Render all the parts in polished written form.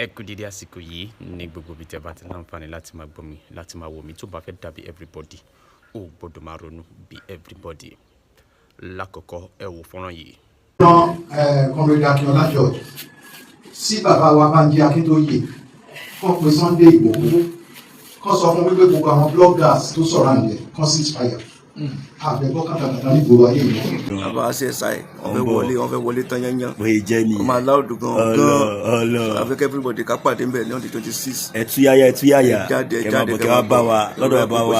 Ẹ kú dédé àsìkò yìí ní gbogbo ibi tí ẹ bá ti láǹfààní láti máa gbọ́ mi láti máa wò mí tó bá fẹ́ dàbí everybody ó gbọ́dọ̀ máa ronú bí everybody. Lákọ̀ọ́kọ́ ẹ wo fọ́nrán yìí. Comrade Akínọlá George sí bàbá wa Bánjí Akíntóyè kàn pé Sunday Igboho kàn sọ fún wípé gbogbo àwọn bloggers tó sọ̀rọ̀ àǹdẹ̀ kàn ceasefire àbẹ̀bọ́ kàtàkàtà nígboro ayé ìlú. Bàbá CSI wọ́n fẹ́ wọlé tán yányán. Bóyá jẹ́ ni. Ọmọ aláwọ̀dù gan-an. Àfẹ́kẹ́ everybody ká pàdé ń bẹ̀ ní on the 26. Ẹ̀túyáyá Jáde kẹ́ máa bọ̀ kẹ́ wá bá wa lọ́dọ̀ bàbá wa.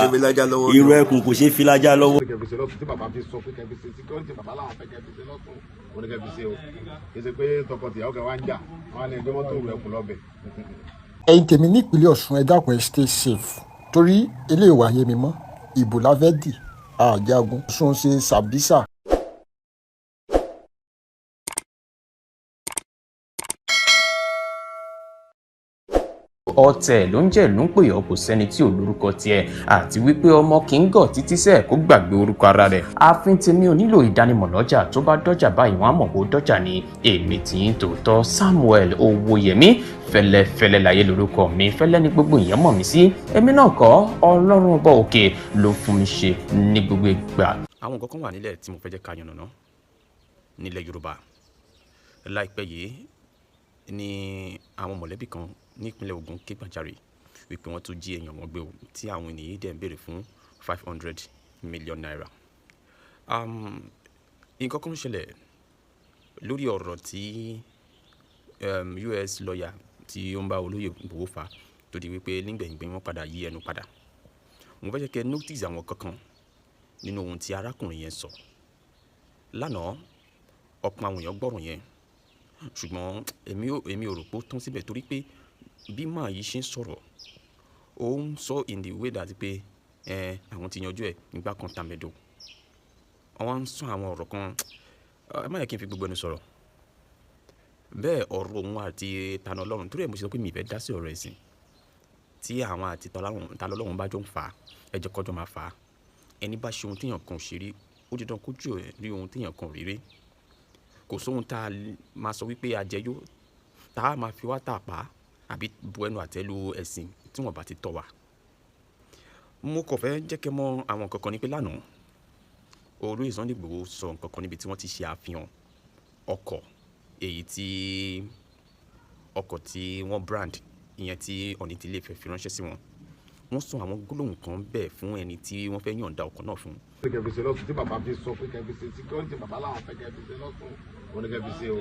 Irú ẹkùn kò ṣe fi lájà lọ́wọ́. Kẹ́bíṣe lọ́tún tí bàbá fi sọ pé kẹ́bíṣe security bàbá làwọn fẹ́ kẹ́bíṣe lọ́tún wọn ni kẹ́bíṣe o. Kì í ṣe pé tọkọtìyàwó kẹ́ wá ń jà wọn ni ẹgbẹ́ mọ́tò rẹ̀ kù lọ́bẹ̀. Ẹ̀yin tèmi ní ìpínlẹ̀ Ọ̀ṣun ẹ dákun ẹ stay safe torí eléyìí wà yé mi mọ́ ìbò la fẹ́ dì àjagun Ọ̀ṣun ṣe sàbísà. Ọ̀tẹ̀ ló ń jẹ́ ló ń pè ọ́ kò sẹ́ni tí ò lórúkọ tiẹ̀ àti wípé ọmọ kì í gọ̀ títí sẹ́ẹ̀ kó gbàgbé orúkọ ara rẹ̀. Ààfin tèmi ò nílò ìdánimọ̀ lọ́jà tó bá dọ́jà báyìí wọ́n á mọ̀ pé ó dọ́jà ni. Èmi tí ń tòótọ́ Samuel Owóyẹmí fẹ́lẹ́fẹ́lẹ́ láyé lórúkọ mi fẹ́lẹ́ ní gbogbo ìyẹn mọ̀ mí sí. Èmi náà kọ́ Ọlọ́run ọba òkè ló fún mi ṣe ní gbogbo ìgbà. Àwọn nǹkan kan wà nílẹ̀ tí mo fẹ́ jẹ́ ká yànnàná nílẹ̀ Yorùbá. Láìpẹ́ yìí ni àwọn mọ̀lẹ́bí kan ní ìpínlẹ̀ Ògùn ké gbàjarè wípé wọ́n tún jí èèyàn wọn gbé o tí àwọn ènìyàn dẹ̀ ń béèrè fún 500 million naira. Nǹkan kan ṣẹlẹ̀ lórí ọ̀rọ̀ tí US lawyer tí ó ń bá olóyè Igboho fà tó di wípé nígbẹ̀yìngbẹ̀yìn wọ́n padà yí ẹnu padà. Mo fẹ́ jẹ́ kẹ́ notice àwọn kankan nínú ohun tí arákùnrin yẹn sọ. Lánàá ọ̀pọ̀ àwọn èèyàn gbọ́rọ̀ yẹn ṣùgbọ́n èmi ò rò pé ó tán síbẹ̀ torí pé bí màá yìí ṣe ń sọ̀rọ̀ ó ń sọ in the way that pé àwọn ti yanjú ẹ̀ nígbà kan tàmẹ́dò àwọn ń sọ àwọn ọ̀rọ̀ kan ẹ má yẹ kí n fi gbogbo ẹnu sọ̀rọ̀ bẹ́ẹ̀ ọ̀rọ̀ òun àti Tani Ọlọ́run torí ẹ̀ mo ṣe sọ pé mi ì fẹ́ dá sí ọ̀rọ̀ ẹ̀sìn tí àwọn àti Tani Ọlọ́run bá jọ ń fà á ẹjọ́ kọjọ́ máa fà á ẹni bá ṣe ohun téèyàn kan ṣe rí ó di dandan kójú ẹ̀ rí ohun téèyàn kan rí rí kò sóhun tá a máa sọ wípé àjẹyó tá a máa fi wá tà pa àbí bu ẹnu àtẹ́lu ẹ̀sìn tí wọ́n bá ti tọ́ wa. Mo kàn fẹ́ jẹ́ kẹ́ mọ̀ àwọn kankan ní pé lánàá olóyè Sunday Igboho sọ nǹkan kan níbi tí wọ́n ti ṣe àfihàn ọkọ̀ tí wọ́n brand ìyẹn tí Ọọ̀ni ti Ilé-Ifẹ̀ fi ránṣẹ́ sí wọn. Wọ́n sọ àwọn gbólóhùn kan bẹ́ẹ̀ fún ẹni tí wọ́n fẹ́ yọ̀ǹda ọkọ̀ náà fún. Kẹ́bíṣe lọ́tún tí bàbá fi sọ pé kẹ́bíṣe security bàbá làwọn fẹ́ kẹ́bíṣe lọ́tún wọn ni kẹ́bíṣe o.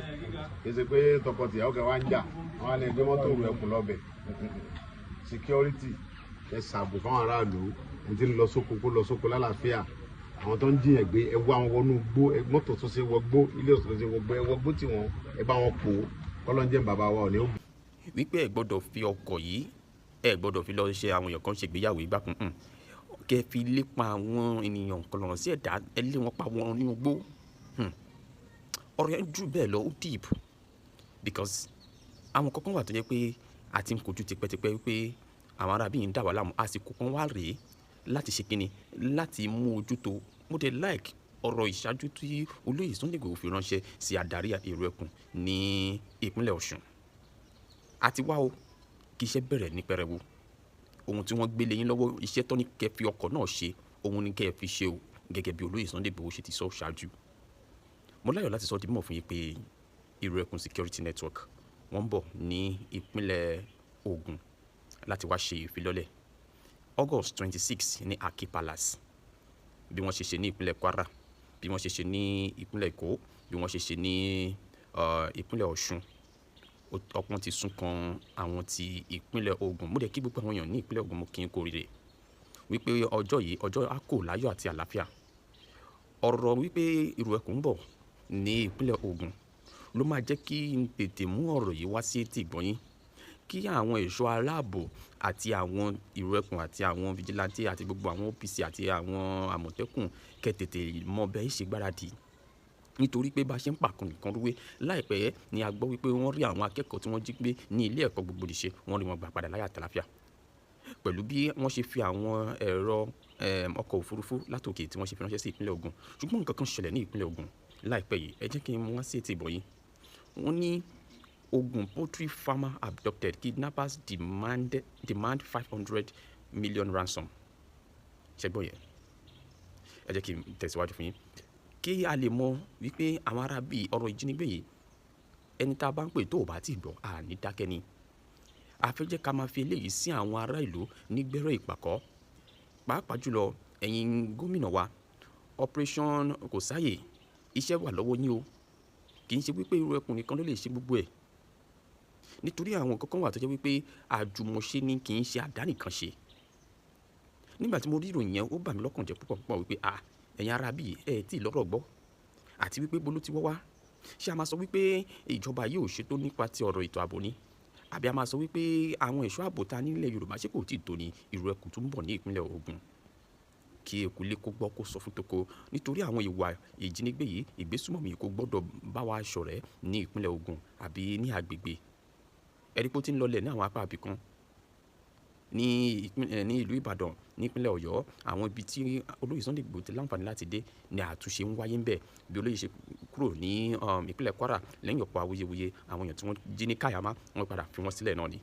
Kì í ṣe pé tọkọtìyàwó kẹ́ wá ń jà wọn ni ẹgbẹ́ mọ́tò rẹ̀ kù lọ́bẹ̀. Security ẹ ṣàbò fáwọn aráàlú ẹni tí ń lọ sóko kó lọ sóko lálàáfíà àwọn tó ń jiyàn gbé ẹ wá wọn wọnú gbó mọ́tò tó ṣe wọgbó ilé òṣèlú ṣe wọgbó ẹ wọgbó tí wọn ẹ bá wọn pò kọ́lọ́njẹ́ bàbá wa ò ní ó. Wípé ẹ gbọ́dọ̀ fi ọkọ̀ yìí ẹ gbọ́dọ̀ fi lọ ṣe àwọn èèyàn kan ṣègbéyàwó ìgbà kan kẹ́ fi lépa àwọn ènìyàn kan lọ́rùn sí ẹ̀dá ẹ lé wọn pa wọn nínú gbó. Ọ̀rọ̀ yẹn jù bẹ́ẹ̀ lọ ó deep because àwọn kankan wà tó jẹ́ pé a ti ń kojú tipẹ́tipẹ́ wípé àwọn arábí yìí ń dà wá láàmú àsìkò kan wá rèé láti ṣe kíni láti mú ojú tó mo dé like ọ̀rọ̀ ìṣáájú tí olóyè Sunday Igboho fi ránṣẹ́ sí adarí èrò ẹkùn ní ìpínlẹ̀ Ọ̀ṣun àti wá o kí iṣẹ́ bẹ̀rẹ̀ ní pẹrẹwu ohun tí wọ́n gbélé yín lọ́wọ́ iṣẹ́ tó ní kẹ́ fi ọkọ̀ náà ṣe ohun ní kẹ́ fi ṣe o gẹ́gẹ́ bí olóyè Sunday Igboho ṣe ti sọ ṣáájú. Mo láyọ̀ láti sọ di mọ̀ fún yín pé èrò ẹkùn security network wọ́n ń bọ̀ ní ìpínlẹ̀ Ògùn láti wá ṣe ìfilọ́lẹ̀ August 26 ní Aki Palace bí wọ́n ṣe ṣe ní ìpínlẹ̀ Kwara bí wọ́n ṣe ṣe ní ìpínlẹ̀ Èkó bí wọ́n ṣe ṣe ní ìpínlẹ̀ Ọ̀ṣun ọpọ́n ti sún kan àwọn ti ìpínlẹ̀ Ògùn mo dẹ̀ kí gbogbo àwọn èèyàn ní ìpínlẹ̀ Ògùn mo kí n kó rire wípé ọjọ́ yìí ọjọ́ á kò láyọ̀ àti àlàáfíà ọ̀rọ̀ wípé èrò ẹkùn ń bọ̀ ní ìpínlẹ̀ Ògùn ló máa jẹ́ kí n tètè mú ọ̀rọ̀ yìí wá sí etí ìgbọ́yín kí àwọn ẹ̀ṣọ́ aláàbò àti àwọn èrò ẹkùn àti àwọn vigilante àti gbogbo àwọn OPC àti àwọn àmọ̀tẹ́kùn kẹ́ tètè mọ bẹ́ẹ̀ ṣe gbáradì nítorí pé bá ṣe ń pàkan nìkan rúwé láìpẹ́ ni a gbọ́ wípé wọ́n rí àwọn akẹ́kọ̀ọ́ tí wọ́n jí gbé ní ilé ẹ̀kọ́ gbogbonìṣe wọ́n rí wọn gbà padà láyà àtàlàfíà pẹ̀lú bí wọ́n ṣe fi àwọn ẹ̀rọ ọkọ̀ òfurufú látòkè tí wọ́n ṣe fi ránṣẹ́ sí ìpínlẹ̀ Ògùn ṣùgbọ́n nǹkan kan ṣẹlẹ̀ ní ìpínlẹ̀ Ògùn láìpẹ́ yìí ẹ jẹ́ kí n mú wá sí etí ìbọ̀ yìí wọ́n ní Ogun poultry farmer abducted. Kidnappers demand 500 million ransom. Ṣẹ́gbọ́n yẹn. Ẹ jẹ́ kí n tẹ̀síwájú fún yín. Kí a lè mọ̀ wípé àwọn ará bíi ọ̀rọ̀ ìjínigbé yìí, ẹni tá a bá ń pè tó ò bá ti gbọ́, à ní dákẹ́ ni. A fẹ́ jẹ́ ká máa fi eléyìí sí àwọn ará ìlú nígbẹ́rẹ́ ìpàkọ́. Pàápàá jùlọ ẹ̀yin gómìnà wa, operation kò sáyè, iṣẹ́ wà lọ́wọ́ yín o. Kì í ṣe wípé irú ẹkùn nìkan ló lè ṣe gbogbo ẹ̀. Nítorí àwọn nǹkan kan wà tó jẹ́ wípé àjùmọ̀ṣe ni kì í ṣe àdánìkanṣe. Nígbà tí mo rí ìròyìn yẹn, ó bà mí lọ́kàn jẹ́ púpọ̀ wípé ẹ̀yin ará bíi tí lọ́rọ̀ gbọ́. Àti wípé bolo ti wọ́ wá. Ṣé a máa sọ wípé ìjọba yìí ò ṣètò nípa ti ọ̀rọ̀ ètò ààbò ni? Àbí a máa sọ wípé àwọn ẹ̀ṣọ́ ààbò ta nílẹ̀ Yorùbá ṣé kò tí ì tó ni irú ẹkùn tó ń bọ̀ ní ìpínlẹ̀ Ògùn? Kí eku lé kó gbọ́ kó sọ fún toko. Nítorí àwọn ìwà ìjínigbé yìí, ìgbésùmọ̀mí kò gbọ́dọ̀ bá wa ṣọ̀rẹ́ ní ìpínlẹ̀ Ògùn àbí ní agbègbè. Ẹ̀rí pé ó ti ń lọlẹ̀ ní àwọn apá ibì kan. Ní ìlú Ìbàdàn, ní ìpínlẹ̀ Ọ̀yọ́, àwọn ibi tí olóyè Sunday Igboho ti láǹfààní láti dé ni àtúnṣe ń wáyé ń bẹ̀. Bí olóyè ṣe kúrò ní ìpínlẹ̀ Kwara lẹ́yìn ọ̀pọ̀ awuyewuye, àwọn èèyàn tí wọ́n jí ní Kayama, wọ́n padà fi wọ́n sílẹ̀ náà ni.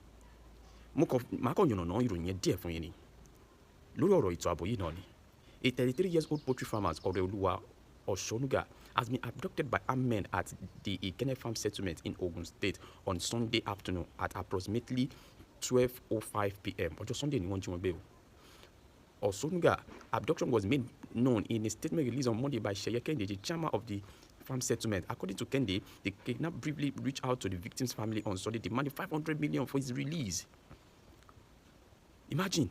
Màá kàn yànnàná ìròyìn yẹn díẹ̀ fún yín ni. Lórí ọ̀rọ̀ ètò ààbò yìí náà ni. A 33-year-old poultry farmer, Irewolede Osonuga, has been abducted by armed men at the Ikene Farm Settlement in Ogun State on Sunday afternoon at approximately 12:05 p.m. Ọjọ́ Sunday ni wọ́n jí wọn gbé o. Osonuga abduction was made known in a statement released on Monday by Seye Kende, the chairman of the farm settlement. According to Kende, the kidnapper briefly reached out to the victim's family on Sunday, demanding 500 million for his release. Imagine.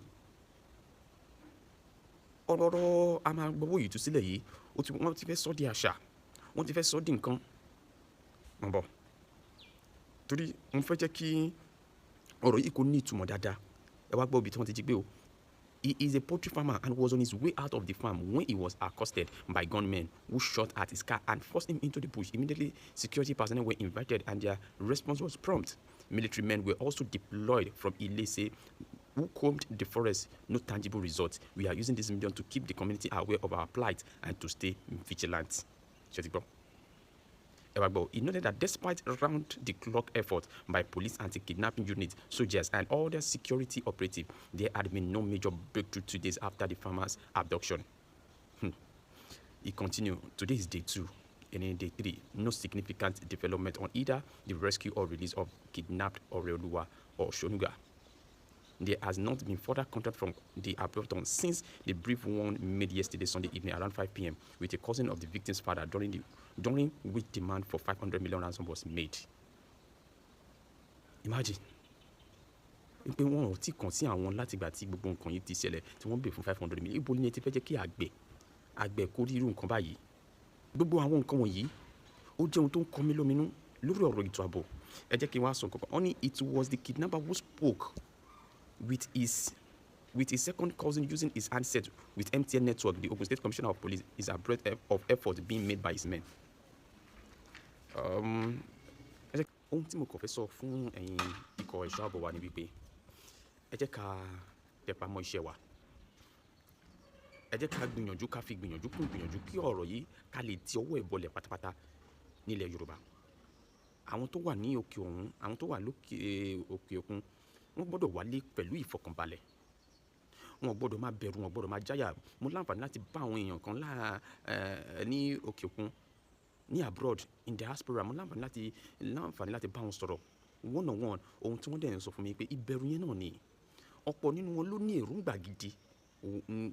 Ọ̀rọ̀ a máa gbowó ìtúsílẹ̀ yìí, wọ́n ti fẹ́ sọ di àṣà, wọ́n ti fẹ́ sọ di nǹkan. Wọ́n bọ̀. Torí mo fẹ́ jẹ́ kí ọ̀rọ̀ yìí kò ní ìtumọ̀ dáadáa. Ẹ wá gbọ́ ibi tí wọ́n ti jí gbé o. He is a poultry farmer and was on his way out of the farm when he was accosted by gunmen who shot at his car and forced him into the bush. Immediately, security personnel were invited and their response was prompt. Military men were also deployed from Ilese, who combed the forest. No tangible results. We are using this million to keep the community aware of our plight and to stay vigilant. He noted that despite round-the-clock effort by police anti-kidnapping units, soldiers, and other security operatives, there had been no major breakthrough 2 days after the farmer's abduction. He continued, today is day 2, and in day 3, no significant development on either the rescue or release of kidnapped Irewolede or Osonuga. There has not been further contact from the abductor since the brief one made yesterday Sunday evening around 5 p.m. with a cousin of the victim's father, during which demand for 500 million ransom was made. Imagine. Pé wọ́n ò tí kàn sí àwọn láti ìgbà tí gbogbo nǹkan yìí ti ṣẹlẹ̀ tí wọ́n bè fún 500 million. Ibo ni ẹ ti fẹ́ jẹ́ kí àgbẹ̀ kó rí irú nǹkan báyìí. Gbogbo àwọn nǹkan wọ̀nyí ó jẹ́ ohun tó ń kọ mí lóminú lórí ọ̀rọ̀ ètò ààbò. Ẹ jẹ́ kí n wá sọ nǹkan kan. Only it was the kidnapper who spoke with his second cousin using his handset with MTN network. The Ogun State Commissioner of Police is abreast of efforts being made by his men. Ohun tí mo kàn fẹ́ sọ fún ẹ̀yin ikọ̀ ẹ̀ṣọ́ ààbò wa ni wípé ẹ jẹ́ ká tẹpá mọ́ iṣẹ́ wa. Ẹ jẹ́ ká gbìyànjú ká fi gbìyànjú kún gbìyànjú kí ọ̀rọ̀ yìí ká lè ti ọwọ́ ẹ̀ bọlẹ̀ pátápátá nílẹ̀ Yorùbá. Àwọn tó wà ní òkè ọ̀hún, àwọn tó wà lókè òkè òkun, wọ́n gbọ́dọ̀ wálé pẹ̀lú ìfọkànbalẹ̀. Wọ́n gbọ́dọ̀ máa bẹ̀rù, wọ́n gbọ́dọ̀ máa jáyà. Mo láǹfààní láti bá àwọn èèyàn kan ní òkè òkun, ní abroad, in diaspora. Mo láǹfààní láti bá wọn sọ̀rọ̀ one on one. Ohun tí wọ́n dẹ̀ ń sọ fún mi pé ìbẹ̀rù yẹn náà ni. Ọ̀pọ̀ nínú wọn ló ní èròǹgbà gidi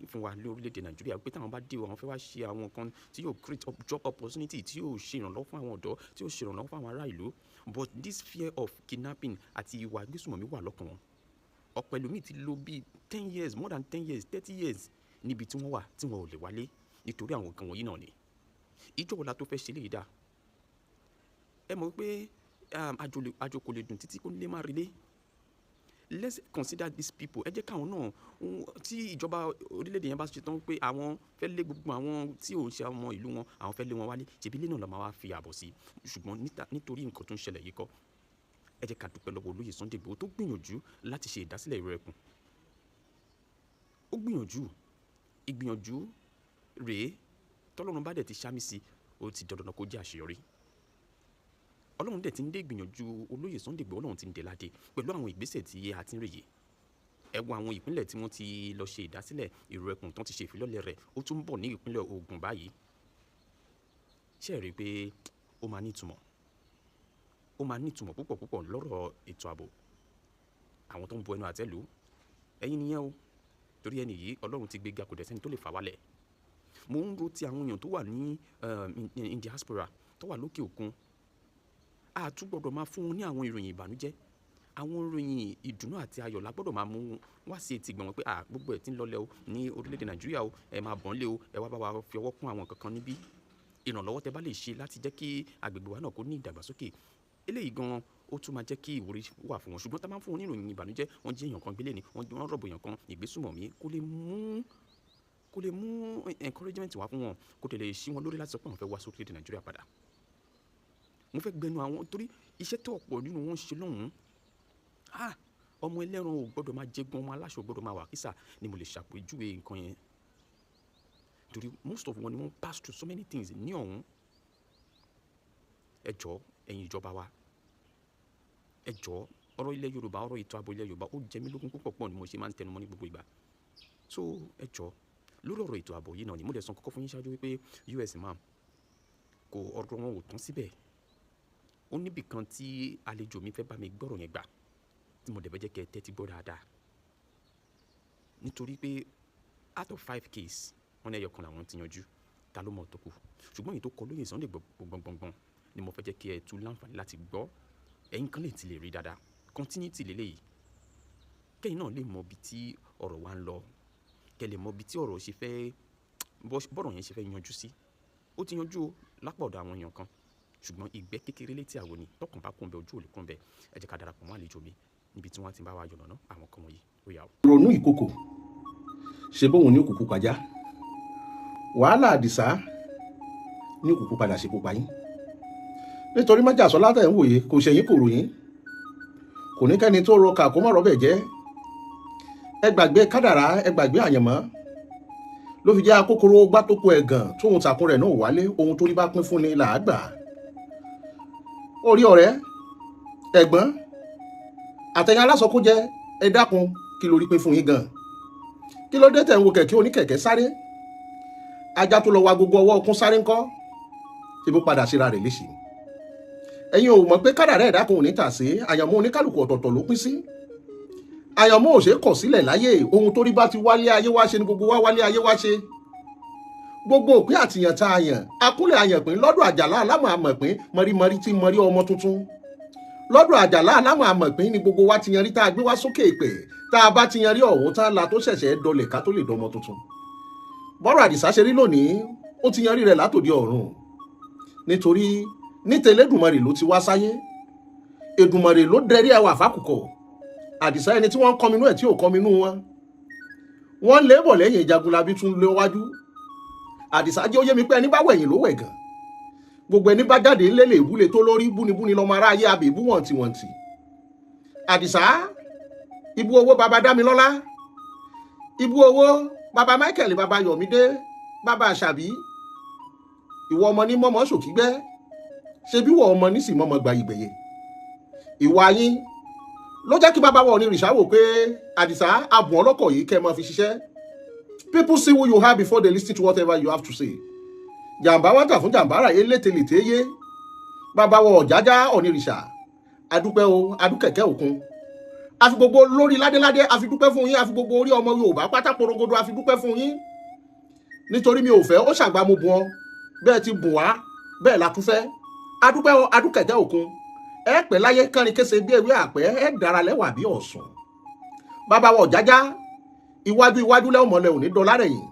fún wa ní orílẹ̀-èdè Nàìjíríà pé táwọn bá dé àwọn fẹ́ wá ṣe àwọn nǹkan tí yóò create job opportunity, tí yóò ṣe ìrànlọ́wọ́ fún àwọn ọ̀dọ́, tí yóò ṣe ìrànlọ́wọ́ fún àwọn ará ìlú. But this fear of kidnapping àti ìwà ìgbésùmọ̀mí wà lọ́kàn wọn. Ọ̀pọ̀ ẹlòmíì ti lò bíi 10 years, more than 10 years, 30 years níbi tí wọ́n wà tí wọ́n ò lè wálé nítorí àwọn nǹkan wọ̀nyí náà ni. Ìjọ wo la tó fẹ́ ṣe léyìí dá? Ẹ mọ̀ wípé àjò kò lè dùn títí kó lè má relé. Let's consider these people. Ẹ jẹ́ káwọn náà tí ìjọba orílẹ̀-èdè yẹn bá ṣe tán pé àwọn fẹ́ lé gbogbo àwọn tí ò ń ṣe ọmọ ìlú wọn, àwọn fẹ́ lé wọn wálé, ṣèbí ilé náà la máa wá fi ààbò sí. Ṣùgbọ́n nítorí nǹkan tó ń ṣẹlẹ̀ yìí kọ́, ẹ jẹ́ ká dúpẹ́ lọ́wọ́ olóyè Sunday Igboho tó gbìyànjú láti ṣe ìdásílẹ̀ Irewolede. Ó ìgbìyànjú rèé tọ́lọ́run bá dẹ̀ ti ṣámí sí, ó ti dandan kó jẹ́ àṣeyọrí. Ọlọ́run dẹ̀ ti ń dé ìgbìyànjú olóyè Sunday Igboho, Ọlọ́run ti ń dé ládé pẹ̀lú àwọn ìgbésẹ̀ tí a ti ń rèé. Ẹ wo àwọn ìpínlẹ̀ tí wọ́n ti lọ ṣe ìdásílẹ̀ ìró ẹkùn tó ti ṣe ìfilọ́lẹ̀ rẹ̀, ó tún ń bọ̀ ní ìpínlẹ̀ Ògùn báyìí. Ṣé ẹ rí i pé ó máa ní ìtumọ̀? Ó máa ní ìtumọ̀ púpọ̀ púpọ̀ lọ́rọ̀ ètò ààbò. Àwọn tó ń bu ẹnu àtẹ́ lù ẹ̀yin nìyẹn o, torí ẹni yìí Ọlọ́run ti gbéga, kò dẹ̀ sẹ́ni tó lè fà wálẹ̀. Mo ń ro ti àwọn èèyàn tó wà ní in diaspora, tó wà lókè òkun. A tún gbọ́dọ̀ máa fún wọn ní àwọn ìròyìn ìbànújẹ́, àwọn ìròyìn ìdùnnú àti ayọ̀ la gbọ́dọ̀ máa mú wá sí etí gbọ̀n wọn pé gbogbo ẹ̀ tí ń lọlẹ̀ o ní orílẹ̀-èdè Nàìjíríà o, ẹ máa bọ̀ ń lé o, ẹ wá bá wa fi ọwọ́ kún àwọn kankan níbí. Ìrànlọ́wọ́ tẹ́ bá lè ṣe láti jẹ́ kí agbègbè wa náà kó ní ìdàgbàsókè, eléyìí gan ó tún máa jẹ́ kí ìwúrí wà fún wọn. Ṣùgbọ́n tá a máa ń fún wọn ní ìròyìn ìbànújẹ́, wọ́n jí èèyàn kan gbélé ni, wọ́n rọ̀bọ̀ èèyàn kan, ìgbésùmọ̀mí, kó lè mú encouragement wá fún wọn, kó tẹ̀lé ṣí wọn lórí láti sọ pé àwọn fẹ́ wá sórí èdè Nàìjíríà padà. Mo fẹ́ gbẹnu àwọn torí iṣẹ́ tó ọ̀pọ̀ nínú wọn ń ṣe lọ́hùn-ún. Ọmọ ẹlẹ́ran ò gbọ́dọ̀ máa jẹgun, ọmọ aláṣọ ò gbọ́dọ̀ máa wà kísà, ni mo lè ṣàpèjúwe nǹkan yẹn. Torí most of wọn ni wọ́n pass through so many things ní ọ̀hún. Ẹ jọ̀ọ́ ẹ̀yin ìjọba wa, ẹ jọ̀ọ́ ọ̀rọ̀ ilẹ̀ Yorùbá, ọ̀rọ̀ ètò ààbò ilẹ̀ Yorùbá ó jẹ mí lógún púpọ̀ pọ̀ ni mo ṣe máa ń tẹnumọ́ ní gbogbo ìgbà. So ẹ jọ̀ọ́ lórí ọ̀rọ̀ ètò ààbò yìí náà ni mo lè sọ kọ́kọ́ fún yín ṣáájú wípé US máa kò ọ̀rọ̀ wọn ò tán síbẹ̀. Ó níbì kan tí àlejò mi fẹ́ bá mi gbọ́rọ̀ yẹn gbà tí mo dẹ̀ fẹ́ jẹ́ kẹ́ ẹ tẹ́tí gbọ́ dáadáa. Nítorí pé out of 5 cases wọ́n ní ẹyọ kan làwọn ti yanjú, ta ló mọ̀ tó kù. Ṣùgbọ́n èyí tó kọ lóyè Sunday gbọ̀ngbọ̀ngbọ̀n ni mo fẹ́ jẹ́ kí ẹ tú láǹfààní láti gbọ́. Ẹ̀yin kan lè ti lè rí dáadáa, continuity lélẹ́yìí. Kẹ́yìn náà lè mọ ibi tí ọ̀rọ̀ wa ń lọ, kẹ́ lè mọ ibi tí ọ̀rọ̀ ṣe fẹ́ bọ́rọ̀ yẹn ṣe fẹ́ yanjú sí. Ó ti yanjú o lápá ọ̀dọ̀ àwọn èèyàn kan, ṣùgbọ́n ìgbẹ́ kékeré létí àwo ni, tọkàn bá kún bẹ ojú ò lè kún bẹ. Ẹ jẹ́ ká darapọ̀ mọ́ àlejò mi níbi tí wọ́n ti bá wa yọ̀nàná àwọn kan wọ̀nyí. Ó yá o. Ronú ìkòkò ṣe bóun ní òkùnkùn pàjá, wàhálà Àdìsá ní òkùnkùn padà ṣe pupa yín. Nítorí májàsọ látẹ̀ ń wòye kò ṣẹ̀yìn kò ròyìn, kò ní kẹ́ni tó rọkà kó má rọ́bẹ̀ jẹ́. Ẹ gbàgbé kádàrá, ẹ gbàgbé àyànmọ́, ló fi jẹ́ akókòrò gbá tó kó ẹ̀gàn tóun tàkùn rẹ̀ náà wálé, ohun tó rí bá pín fún ni là á gbà. Orí ọ̀rẹ́, ẹ̀gbọ́n, àtẹ̀yìn alásọkó jẹ́ ẹ dákun, kí ló rí pín fún yín gan? Kí ló dé tẹ̀ ń wo kẹ̀kẹ́ oníkẹ̀kẹ́ sáré? Ajá tó lọ wa gbogbo ọwọ́ ọkún sáré ńkọ́? Ṣé bó padà síra rẹ̀ léṣe? Ẹ̀yin ò mọ̀ pé kádàrá ẹ̀dá kan ò ní tà sí, àyànmọ́ oníkálùkù ọ̀tọ̀ọ̀tọ̀ ló pín sí. Àyànmọ́ ò ṣe é kọ̀ sílẹ̀ láyé, ohun tó rí bá ti wálé ayé wá ṣe ni gbogbo wa wálé ayé wá ṣe. Gbogbo òpin àtìyàn tá a yàn, akúnlẹ̀ àyànpín lọ́dọ̀ Àjàlá alámọ̀ àmọ̀pín, mọ̀rímọ̀rí tí mọ̀rí ọmọ tuntun. Lọ́dọ̀ Àjàlá alámọ̀ àmọ̀pín ni gbogbo wa ti yan rí tá a gbé wá sókè èpè, tá a bá ti yan rí ọ̀hún tá a la tó ṣẹ̀ṣẹ̀ dọlẹ̀ ká tó lè dọmọ tuntun. Bọ́rọ̀ Àdìsá ṣe rí lónìí, ó ti yan rí rẹ̀ látòdì ọ̀run. Nítorí ní tẹ̀lẹ́dùmarè ló ti wá sáyé, Èdùmarè ló dẹrí ẹwà fákùkọ. Àdìsá ẹni tí wọ́n ń kọminú ẹ̀ tí ò kọminú wọn. Wọ́n lé bọ̀ lẹ́yìn Jagunlabi tún lé wájú. Àdìsá jẹ́ ó yé mi pé ẹni bá wẹ̀yìn ló wẹ̀ gan. Gbogbo ẹni bá jáde lélẹ̀ ìbúlé tó lórí búnibúni lọ́mọ aráyé abè ìbú wọ̀ntìwọ̀ntì. Àdìsá, ibú owó baba Dámilọ́lá, ibú owó baba Michael, baba Yọ̀mídé, baba Àṣàbí. Ìwọ ọmọ ní mọ́mọ́ ṣòkígbẹ́, ṣe bí wọ ọmọ ní sì mọ́mọ́ gba ìgbẹ̀yẹ. Ìwà yín ló jẹ́ kí bàbá wa onírìṣà wò pé Àdìsá abùn ọlọ́kọ̀ yìí kẹ́ ẹ máa fi ṣiṣẹ́. People see who you are before they listen to whatever you have to say. Jàǹbá wá tà fún jàǹbá rà yé lételèté yé. Bàbá wa ọ̀jájá onírìṣà, adúpẹ́ o, adúkẹ̀kẹ́ òkun. A fi gbogbo lórí ládéládé, a fi dúpẹ́ fún yín, a fi gbogbo orí ọmọ Yorùbá pátá porogodo, a fi dúpẹ́ fún yín. Nítorí mi ò fẹ́ ó ṣàgbámu bùn ọ, bẹ́ẹ̀ ti bùn wá, bẹ́ẹ̀ la tún fẹ́. Adúpẹ́ o, adúkẹ̀kẹ́ òkun. Ẹ pẹ́ láyé kánrin kése bí ewé àpẹ́, ẹ dára lẹ́wà bí ọ̀sùn. Bàbá wa ọ̀jájá, iwájú lẹ́wọ̀n mọ́lẹ̀ òní dọ́là rẹ̀ yìí.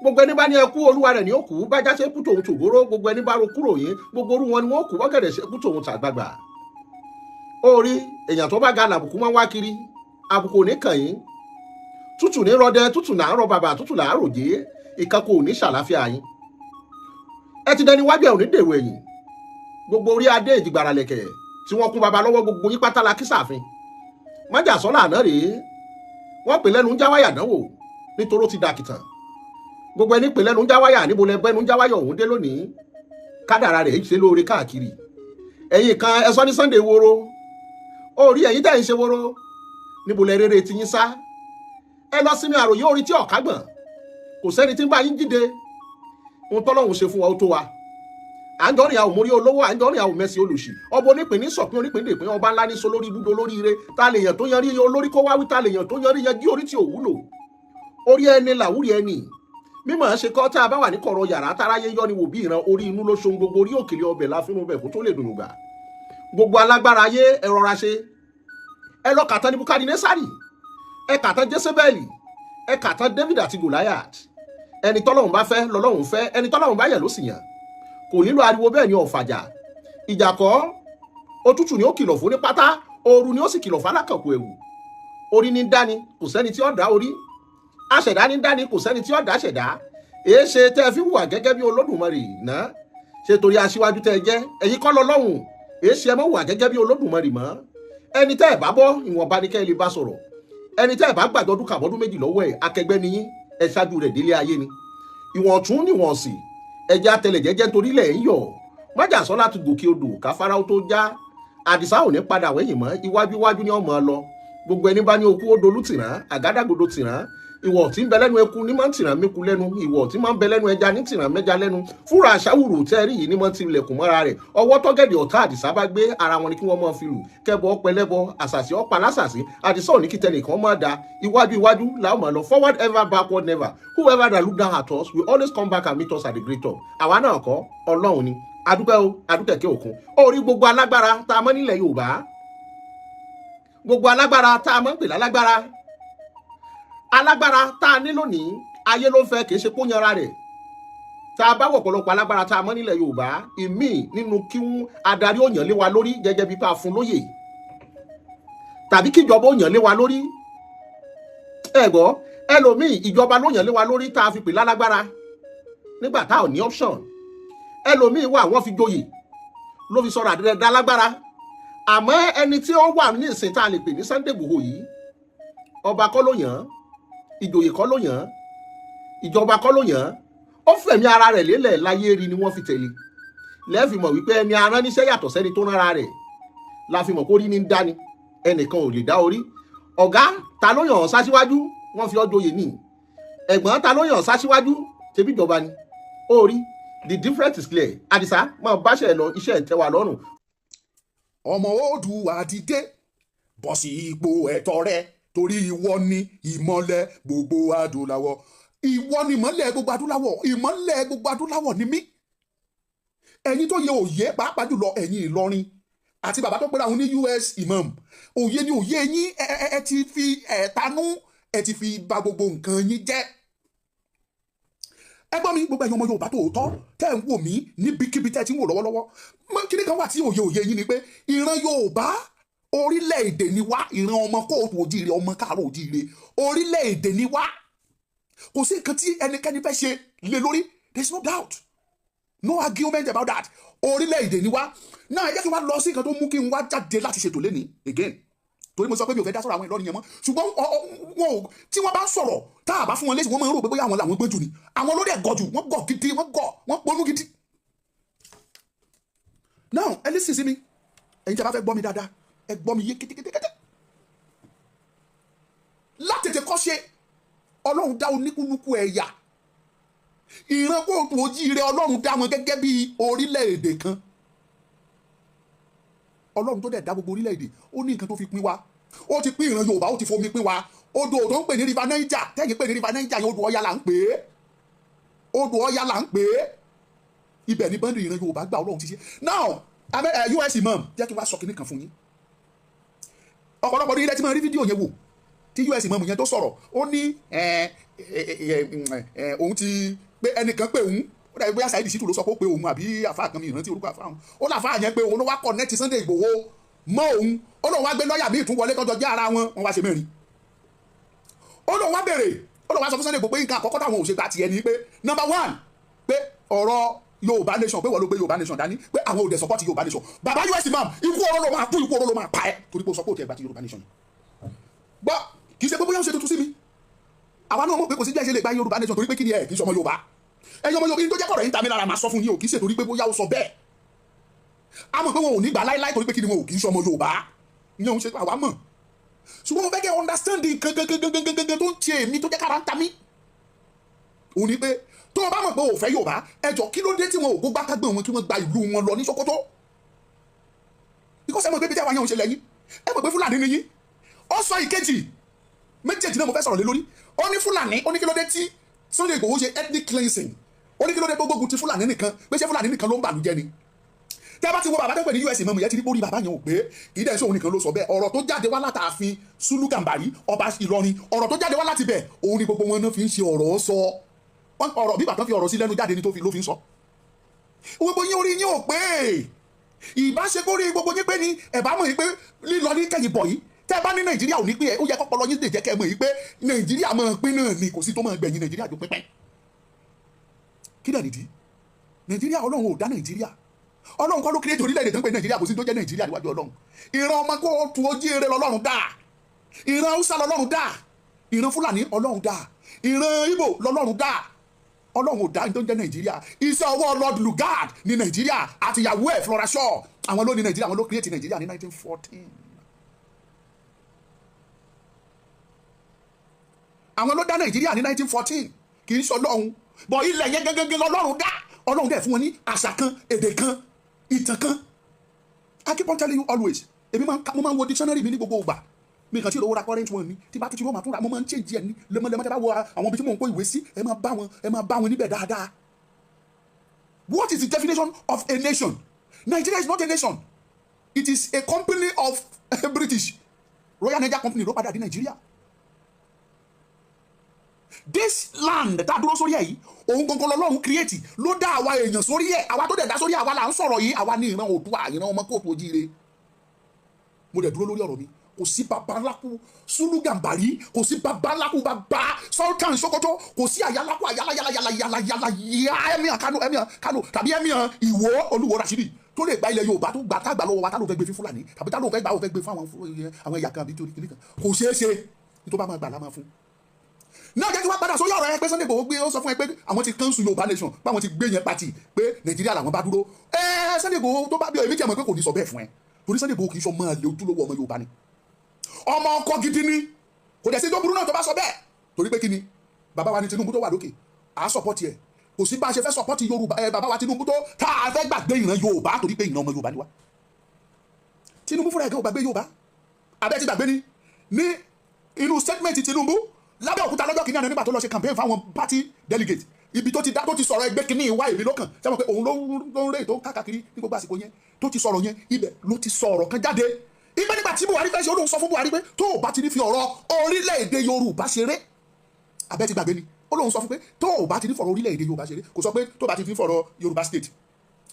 Gbogbo ẹni bá ní ẹkú olúwa rẹ̀ ní òkú, bá jáṣe kú tòun tògbóró, gbogbo ẹni bá ro kúrò yín, gbogbo orú wọn ni wọ́n kú wọ́gẹ̀dẹ̀ ṣe kú tòun tàgbàgbà. Orí èèyàn tó bá ga làbùkù máa ń wá kiri, àbùkù ò ní kàn yín. Tútù ní rọdẹ, tútù náà rọ bàbà, tútù náà rò jé, ìkankan ò ní ṣàlàáfíà yín. Ẹ ti dẹni wájú ẹ̀ ò ní dèrò ẹ̀yìn. Gbogbo orí adé ìdìgbàrà lẹ̀kẹ̀ tí wọ́n kún baba lọ́wọ́ gbogbo yín pátá la kí sàfin. Májàsọ́lá àná rèé, wọ́n pè lẹ́nu ń jáwáyà dánwò nítorí ó ti dàkìtàn. Gbogbo ẹni pè lẹ́nu ń jáwáyà níbo lẹ bẹ́nu ń jáwáyà òun dé lónìí. Kádàrá rẹ̀ ṣe lóore káàkiri. ẹ̀yin kan ẹ sọ ní Sunday woro orí ẹ̀yin tẹ́ ń ṣe woro níbo lẹ rere ti yín sá ẹ lọ sinmi àròyé orí tí ọ̀ká gbọ̀n kò sẹ́ni tí ń bá yín jíde ohun tọ́lọ́hún ṣe fún wa ó tó wa à ń jọrìn àwọn mórí olówó à ń jọrìn àwọn mẹ́sì olùsì ọba onípín ní sọ̀pín onípín dèpín ọba ńlá ní solórí ibùdó olórí ire ta lè yàn tó yan rí olórí kó wá wí ta lè yàn tó yan rí yan jí orí tí ò wúlò orí ẹni làwúrí ẹni mímọ̀ ṣe kọ́ tá a bá wà ní kọ̀rọ̀ yàrá táráyé yọ ni wò bí ìran orí inú ló ṣohun gbogbo orí òkèlè ọbẹ̀ la fínú bẹ̀ kó tó lè dùn gbà gbogbo alágbára ayé ẹ rọra ṣe ẹ lọ kàtán Nebukadnesari ẹ kàtán Jésébẹ́lì ẹ kàtán David àti Goliath ẹni tọ́lọ́run bá fẹ́ lọ́lọ́run fẹ́ ẹni tọ́lọ́run bá yàn ló sì yàn kò nílò ariwo bẹ́ẹ̀ ni ọ̀fàjà ìjà kọ́ òtútù ni ó kìlọ̀ fún ní pátá ooru ni ó sì kìlọ̀ fún alákànkù ẹ̀wù orí ní dání kò sẹ́ni tí ó dá orí aṣẹ̀dá ní dání kò sẹ́ni tí ó dá ṣẹ̀dá èé ṣe tẹ́ ẹ fi hùwà gẹ́gẹ́ bí Olódùmarè náà ṣe torí aṣíwájú tẹ́ ẹ jẹ́ ẹ̀yin kọ́ lọ́lọ́hùn èé ṣe ẹ mọ́ hùwà gẹ́gẹ́ bí Olódùmarè mọ́ ẹni tẹ́ ẹ bá bọ́ ìwọ̀nba ni kẹ́ ẹ lè bá sọ̀rọ̀ ẹni tẹ́ ẹ bá gbàdọ́dún kàbọ́dún méjì lọ́wọ́ ẹ̀ akẹgbẹ́ ni yín ẹ ṣáájú rẹ̀ délé ayé ni ìwọ̀n tún níwọ̀n sí ẹjẹ́ atẹlẹ̀ jẹ́jẹ́ nítorí ilẹ̀ ń yọ̀ májà sọ láti gòkè odò káfárá tó já àdìsá ò ní padà wẹ́yìn mọ́ iwájú iwájú ni ọmọ lọ gbogbo ẹni bá ní okú ó dolú tìrán àgádágodo tìrán ìwọ̀ tí ń bẹ lẹ́nu eku ní máa ń tìrán méku lẹ́nu ìwọ̀ tí máa ń bẹ lẹ́nu ẹja ní tìrán mẹ́ja lẹ́nu fúra àṣàwùrù tẹ́rì yìí ní máa ń ti ilẹ̀kùn mọ́ra rẹ̀ ọwọ́ tọ́gẹ̀dẹ̀ ọ̀tá àdìsá bá gbé ara wọn ni kí wọ́n máa fi lù kẹ́bọ ọpẹlẹ́bọ àṣàṣì ọ̀pá lásàṣì àdìsá ò ní kí tẹnìkan máa da iwájú iwájú làwọn máa lọ forward ever backward never whoever that look down at us will always come back and meet us at the great top àwa náà kọ́ Ọlọ́run ni adúpẹ́ o adúkẹ̀kẹ́ òkun orí gbogbo alágbára tá a mọ̀ nílẹ̀ Yorùbá gbogbo alágbára tá a mọ̀ ń pè lálágbára alágbára tá a ní lónìí ayé ló fẹ́ kìí ṣe kó yanra rẹ̀ tá a bá wọ̀ pọ̀lọpọ̀ alágbára tá a mọ̀ nílẹ̀ Yorùbá ìmí nínú kí wọ́n adarí ó yàn lé wa lórí gẹ́gẹ́ bí pa fún lóyè tàbí kíjọba ó yàn lé wa lórí ẹ̀gbọ́ ẹlòmíì ìjọba ló yàn lé wa lórí tá a fi pè lálágbára nígbà tá ò ní option ẹlòmíì wà wọ́n fi joyè ló fi sọ̀rọ̀ àdẹ́dẹ́ alágbára àmọ́ ẹni tí ó wà ní ìsìn tá a lè pè ní Sunday Igboho yìí ọba kọ́ ló yàn án ìjòyè kọ́ ló yàn án ìjọba kọ́ ló yàn án ó fẹ̀mí ara rẹ̀ lélẹ̀ láyé rí ni wọ́n fi tẹ̀lé lẹ́ẹ̀fì mọ̀ wípé ẹni arán níṣẹ́ yàtọ̀ sẹ́ni tó rán ara rẹ̀ la fi mọ̀ kó rí ní dání ẹnìkan ò lè dá orí ọ̀gá ta ló yàn án sáṣíwájú wọ́n fi ọ́ joyè ní ẹ̀gbọ́n ta ló yàn án sáṣíwájú ṣebí ìjọba ni ó rí the difference is clear àdìsá máa báṣẹ lọ iṣẹ́ ìtẹ́wà lọ́rùn. ọmọ Oòduà dìde bọ́ sí ipò ẹ̀tọ́ rẹ torí ìwọ ni ìmọ́lẹ̀ gbogbo adúláwọ̀ ìwọ ni ìmọ́lẹ̀ gbogbo adúláwọ̀ ìmọ́lẹ̀ gbogbo adúláwọ̀ ni mí ẹ̀yin tó yẹ òye pàápàá jùlọ ẹ̀yin Ìlọrin àti bàbá tó pera òun ní US imam òye ni òye yín ẹ ti fi ẹ̀tanú ẹ ti fi bà gbogbo nǹkan yín jẹ́ ẹ gbọ́ mi gbogbo ẹ̀yin ọmọ Yorùbá tòótọ́ tẹ́ ń wò mí níbikíbi tẹ́ ti ń wò lọ́wọ́lọ́wọ́ kíní kan wà tí òye yín ni pé ìran Yorùbá orílẹ̀-èdè ni wá ìran ọmọ kóòtù òjíire ọmọ káàrọ̀ òjíire orílẹ̀-èdè ni wá kò sí nǹkan tí ẹnikẹ́ni fẹ́ ṣe lé lórí there is no doubt no argument about that orílẹ̀-èdè ni wá náà ẹ jẹ́ kí n wá lọ sí nǹkan tó mú kí n wá jáde láti ṣètò lẹ́ni again torí mo sọ pé mi ò fẹ́ dá sọ̀rọ̀ àwọn Ìlọrin yẹn mọ́ ṣùgbọ́n wọn ò tí wọ́n bá ń sọ̀rọ̀ tá a bá fún wọn lésì wọ́n máa ń rò pé bóyá àwọn làwọn gbọ́n jù ni àwọn lórí ẹ̀gọ́ jù wọ́n gọ̀ gidi wọ́n ponú gidi. now ẹ lè sìn sí mi ẹ̀yin tí a bá fẹ́ gbọ́ mi dáadáa ẹ gbọ́ mi yé kétékété. látètè kọ́ ṣe Ọlọ́run dá oníkúlùkù ẹ̀yà ìran kóòtù òjíire Ọlọ́run dá wọn gẹ́gẹ́ bí orílẹ̀-èdè kan Ọlọ́run tó dẹ̀ dá gbogbo orílẹ̀-èdè ó ní nǹkan tó fi pín wa ó ti pín ìran Yorùbá ó ti fomi pín wa odò tó ń pè ní river Niger tẹ́yìn pè ní river Niger yẹn odò Ọya là ń pè é odò Ọya là ń pè é ibẹ̀ ní bọ́ndì ìran Yorùbá gbà Ọlọ́run ti ṣe now US imam jẹ́ kí n wá sọ kinní kan fún yín ọ̀pọ̀lọpọ̀ ní ilẹ̀ tí máa rí fídíò yẹn wò tí US imam yẹn tó sọ̀rọ̀ ó ní òun ti pé ẹnìkan pé òun ó dàbí bóyá Saheed Shittu ló sọ pé ó pe òun àbí àfáà kan mi ìrántí orúkọ àfáà òun ó láfáà yẹn pé òun ló wá connect Sunday Igboho mọ́ òun ó lóun wá gbé lọ́ọ̀yà míì tún wọlé tọ́jọ́ jẹ́ ara wọn wá ṣe mẹ́rin ó lóun wá béèrè ó lóun wá sọ fún Sunday Igboho pé nǹkan àkọ́kọ́ táwọn ò ṣe gbà tiẹ̀ ni pé number one pé ọ̀rọ̀ Yorùbá nation pé wọ́n ló gbé Yorùbá nation dání pé àwọn ò dẹ̀ support Yorùbá nation bàbá US imam ikú oró ló máa kú ikú oró ló máa pa ẹ́ torí pé ó sọ pé ó tiẹ̀ gbà ti Yorùbá nation gbọ́ kì í ṣe pé bóyá ó ṣe tuntun sí mi àwa náà mọ̀ pé kò sí bí ẹ ṣe lè gba Yorùbá nation torí pé kí ni ẹ kì í ṣọmọ Yorùbá ẹ̀yin ọmọ Yorùbá tó jẹ́ kọ̀rọ̀ yín ta mi lára máa sọ fún yín o kì í ṣe torí pé bóyá ó sọ bẹ́ẹ̀ a mọ̀ pé wọn ò ní gbà láíláí torí pé kí ni wọn ò kì í ṣọmọ Yorùbá ìyẹn òun ṣe àwa mọ̀ ṣùgbọ́n mo fẹ́ kẹ́ understanding gangan tó ń ṣe èmi tó jẹ́ kára ń ta mí òun ni pé tó o bá mọ̀ pé o fẹ́ Yorùbá ẹjọ́ kí ló dé tí wọn ò gbógbá kágbé wọn kí wọ́n gba ìlú wọn lọ ní Sókótó because ẹ mọ̀ pé bí táwa yẹn ò ṣe lẹ́yìn ẹ mọ̀ pé Fúlàní ni yín ó sọ ìkejì méjèèjì náà mo fẹ́ sọ̀rọ̀ lé lórí ó ní Fúlàní ó ní kí ló dé tí Sunday Igboho ṣe ethnic cleansing ó ní kí ló dé tó gbógun ti Fúlàní nìkan pé ṣé Fúlàní nìkan ló ń bàlújẹ́ ni tẹ́ bá ti wo bàbá tó pè ní US mọ̀mù yẹn ti rí bórí bàbá yẹn ò pé kì í dẹ̀ ṣe òun nìkan ló sọ bẹ́ẹ̀ ọ̀rọ̀ tó jáde wá látàfin Sùlù Gàmbàrí ọba Ìlọrin ọ̀rọ̀ tó jáde wá láti bẹ̀ òun ni gbogbo wọn náà fi ń ṣe ọ̀rọ̀ sọ ọ̀rọ̀ bí bàtán fi ọ̀rọ̀ sí lẹ́nu jáde ni ló fi ń sọ gbogbo yín orí yín ò pé ìbáṣepọ̀ rí gbogbo yín pé ní ẹ̀bá mọ̀ yín pé lílọ ní kẹ́yìn bọ̀ yìí tẹ́ bá ní Nàìjíríà ò ní pé ó yẹ kọ́pọ̀lọ́ yín lè jẹ́ kẹ́ mọ̀ yín pé Nàìjíríà máa pín náà ni kò sí tó máa gbẹ̀yìn Nàìjíríà tó pínpín kí dẹ̀ nìdí Nàìjíríà Ọlọ́run ò dá Nàìjíríà Ọlọ́run kọ́ ló kéré torí lẹ́yìn tó ń pè Nàìjíríà kò sí tó jẹ́ Nàìjíríà níwájú Ọlọ́run ìran ọmọ kó tu ojú eré lọ́lọ́run dá ìran Haúsá lọ́lọ́run dá ìran Fúlàní Ọlọ́run dá ìran Ìgbò lọ́lọ́run dá Ọlọ́run ò dá ní tó ń jẹ́ Nàìjíríà iṣẹ́ ọwọ́ Lord Lugard ní Nàìjíríà àti ìyàwó ẹ̀ Flora Shaw àwọn ló ní Nàìjíríà àwọn ló kírètì Nàìjíríà ní 1914 àwọn ló dá Nàìjíríà ní 1914 kì í ṣe Ọlọ́run bọ̀ ilẹ̀ yẹn gẹ́gẹ́ lọ́lọ́run dá Ọlọ́run dẹ̀ fún wọn ní àṣà kan èdè kan ìtàn kan I keep on telling you always èmi mo máa ń wo dictionary mi ní gbogbo ìgbà mi kàn sí ìrówó ra current one ni tí bá tuntun wọn máa tún ra mo máa ń change ẹ ní lemọ́lemọ́ tí a bá wo àwọn ibi tí mò ń kó ìwé sí ẹ máa bá wọn níbẹ̀ dáadáa. What is the definition of a nation? Nigeria is not a nation. It is a company of British Royal Niger Company ló padà di Nigeria. This land tá a dúró sórí ẹ̀ yìí òun gangan lọ́lọ́run create ló dá àwa èèyàn sórí ẹ̀ àwa tó dẹ̀ dá sórí àwa là ń sọ̀rọ̀ yìí àwa ní ìran Oòduà ìran ọmọ kóòtù ojíire. Mo dẹ̀ dúró lórí ọ̀rọ̀ mi kò sí babaláku Sùlù Gàmbàrí kò sí babaláku bàbá Sultan Sokoto kò sí àyáláku àyálàyálàyálàyálà ẹ̀míà Kánò tàbí ẹ̀míà Ìwó Olúwo Rashidi tó lè gba ilẹ̀ Yorùbá tó gbà tágbà lọ́wọ́ wa tá ló fẹ́ gbé fún Fúlàní tàbí tá ló fẹ́ gbà ó fẹ́ gbé fún àwọn ẹ̀yà kan àbí torí kìnìkan kò ṣeé ṣe nítorí bá máa gbà lámà fún. náà jẹ́ kí wọ́n padà sórí ọ̀rọ̀ ẹ pé Sunday Igboho gbé ó sọ fún ẹ pé àwọn ti cancel Yorùbá nation báwọn ti gbé yẹn pati pé Nàìjíríà làwọn bá dúró Sunday Igboho tó bá bí èmi jẹ́ mọ̀ pé kò ní sọ bẹ́ẹ̀ fún ẹ torí Sunday Igboho kì í sọ máa lé ojúlówó ọmọ Yorùbá ni ọmọ ọkọ gidi ni kò dẹ̀ sí tó burú náà tó bá sọ bẹ́ẹ̀ torí pé kí ni bàbá wa ní Tinubu tó wà lókè à á sọpọ́tì ẹ̀ kò sí bá a ṣe fẹ́ sọpọ́tì Yorùbá bàbá wa Tinubu tó tá a fẹ́ gbàgbé ìran Yorùbá torí pé ìran ọmọ Yorùbá ni wá Tinubu fúnra ẹ̀ gan ò gbàgbé Yorùbá abẹ́ ti gbàgbé ni ní inú statement Tinubu lábẹ́òkúta lọ́jọ́ kìíní àná nígbà tó lọ ṣe campaign fáwọn party delegate ibi tó ti sọ̀rọ̀ ẹgbẹ́ kìíní ìwá èmi lọ́kàn sẹ́wọ̀n pé òun ló ń rè tó káàkiri ní gbogbo àsìkò yẹn tó ti sọ̀rọ̀ yẹn ibẹ̀ ló ti sọ̀rọ̀ kan jáde ibẹ̀ nígbà tí Buhari fẹ́ ṣe olóhùn sọ fún Buhari pé tó o bá ti ní fi ọ̀rọ̀ orílẹ̀-èdè Yorùbá ṣeré abẹ́ ti gbàgbé ni olóhùn sọ fún pé tó o bá ti ní fọ̀rọ̀ orílẹ̀-èdè Yorùbá ṣeré kò sọ pé tó o bá ti ní fọ̀rọ̀ Yorùbá state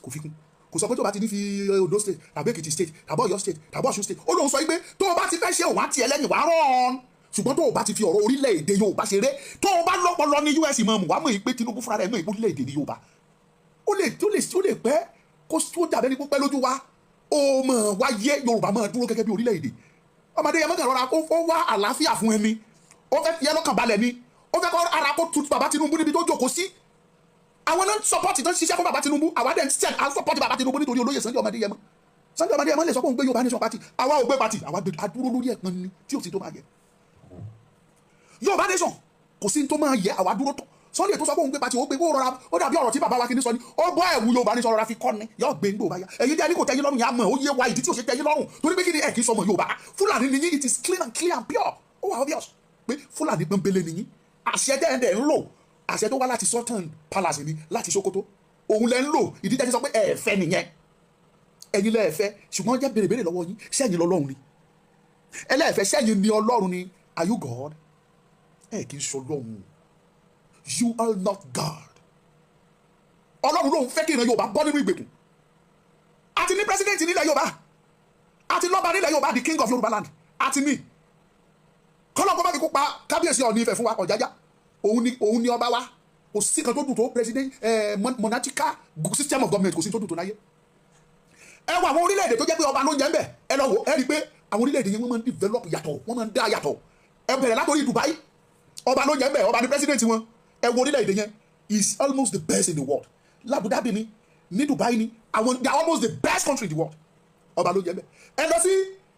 kò fi kún kò sọ pé tó o bá ti ní fi Ondo state tàbí Èkìtì state tàbí Ọ̀yọ́ state tàbí Ọ̀ṣun state olóhùn sọ pé tó o bá ti fẹ́ ṣe òun àti ẹlẹ́yìn wá rán ṣùgbọ́n tó o bá ti fi ọ̀rọ̀ orílẹ̀-èdè Yorùbá ṣeré tó o bá lọ́pọlọ ní US mọ̀ wá mọ̀ pé Tinubu fúnra rẹ̀ mọ̀ ìpò orílẹ̀-èdè ní Yorùbá ó lè pẹ́ kó tó dàbẹ́ ní pípẹ́ lójú wa ó mọ̀ wáyé Yorùbá máa dúró gẹ́gẹ́ bí orílẹ̀-èdè ọmọdé yẹn mọ̀kàn rọra ó wá àlàáfíà fún ẹni ó fẹ́ fi ẹ lọ́kàn balẹ̀ ni ó fẹ́ kọ́ ara kó tutù bàbá Tinubu níbi tó jókòó sí àwọn náà sọpọ́tì tó ń ṣiṣẹ́ fún bàbá Tinubu àwa dẹ̀ ń ṣiṣẹ́ à ń sọpọ́tì bàbá Tinubu nítorí olóyè Sunday ọmọdé yẹn lè sọ pé òun gbé Yorùbá nation party àwa ò gbé party àwa adúró lórí ẹ̀pọ̀n ni tí ò sí tó máa yẹ Yorùbá nation kò sí tó máa yẹ àwa dúró tó Sunday tó sọ pé òun gbé party ó gbé kó rọra ó dàbí ọ̀rọ̀ tí bàbá wa kìíní sọ ni ó bọ́ ẹ̀wù Yorùbá nation rọra fi kọ́ ni yóò gbé ngbò báyà èyí dẹ́ ní kò tẹ́yìn lọ́rùn yà mọ̀ ó yé wa ìdí tí ò ṣe tẹ́yìn lọ́rùn torí pé kí ni ẹ̀ kì í sọmọ Yorùbá Fúlàní nìyí it is clean and pure ó wà obvious pé Fúlàní pọ́nbélé nìyí àṣẹ dẹ́ẹ̀dẹ́ ń lò àṣẹ tó wá láti Sultan Palace ni láti Sokoto òun lẹ́ ń lò ìdí tẹ́ ti sọ pé ẹ̀ẹ̀fẹ́ nìyẹn ẹ̀yin lẹ́ẹ̀fẹ́ ṣùgbọ́n jẹ́ bèrè lọ́wọ́ yín sẹ́yìn lọ́lọ́run ni ẹlẹ́ẹ̀fẹ́ sẹ́yìn ni Ọlọ́run ni are you God ẹ̀ kì í sọ lọ́hùn you are not God Ọlọ́run lòun fẹ́ kí ìran Yorùbá bọ́ nínú ìgbèkùn àti ní president nílẹ̀ Yorùbá àti lọ́ba nílẹ̀ Yorùbá the king of Yorùbá land àti ní kọ́lọ́kọ́ bá fi kó pa kábíyèsí Ọọ̀ni Ifẹ̀ fún wa Ọ̀jájá òun ni ọba wa kò sí kan tó dùn tó president monarchical system of government kò sí tó dùn tó láyé ẹ wo àwọn orílẹ̀-èdè tó jẹ́ pé ọba ló ń jẹ́ ń bẹ̀ ẹ lọ wò ẹ rí i pé àwọn orílẹ̀-èdè yẹn wọ́n máa ń develop yàtọ̀ wọ́n máa ń dá yàtọ̀ ẹ bẹ̀rẹ̀ látòrí Dubai ọba ló ń jẹ́ ń bẹ̀ ọba ní president wọn ẹ wo orílẹ̀-èdè yẹn is almost the best in the world Abu Dhabi ni ní Dubai ni àwọn they are almost the best country in the world ọba ló jẹ́ bẹ́ẹ̀. ẹ lọ sí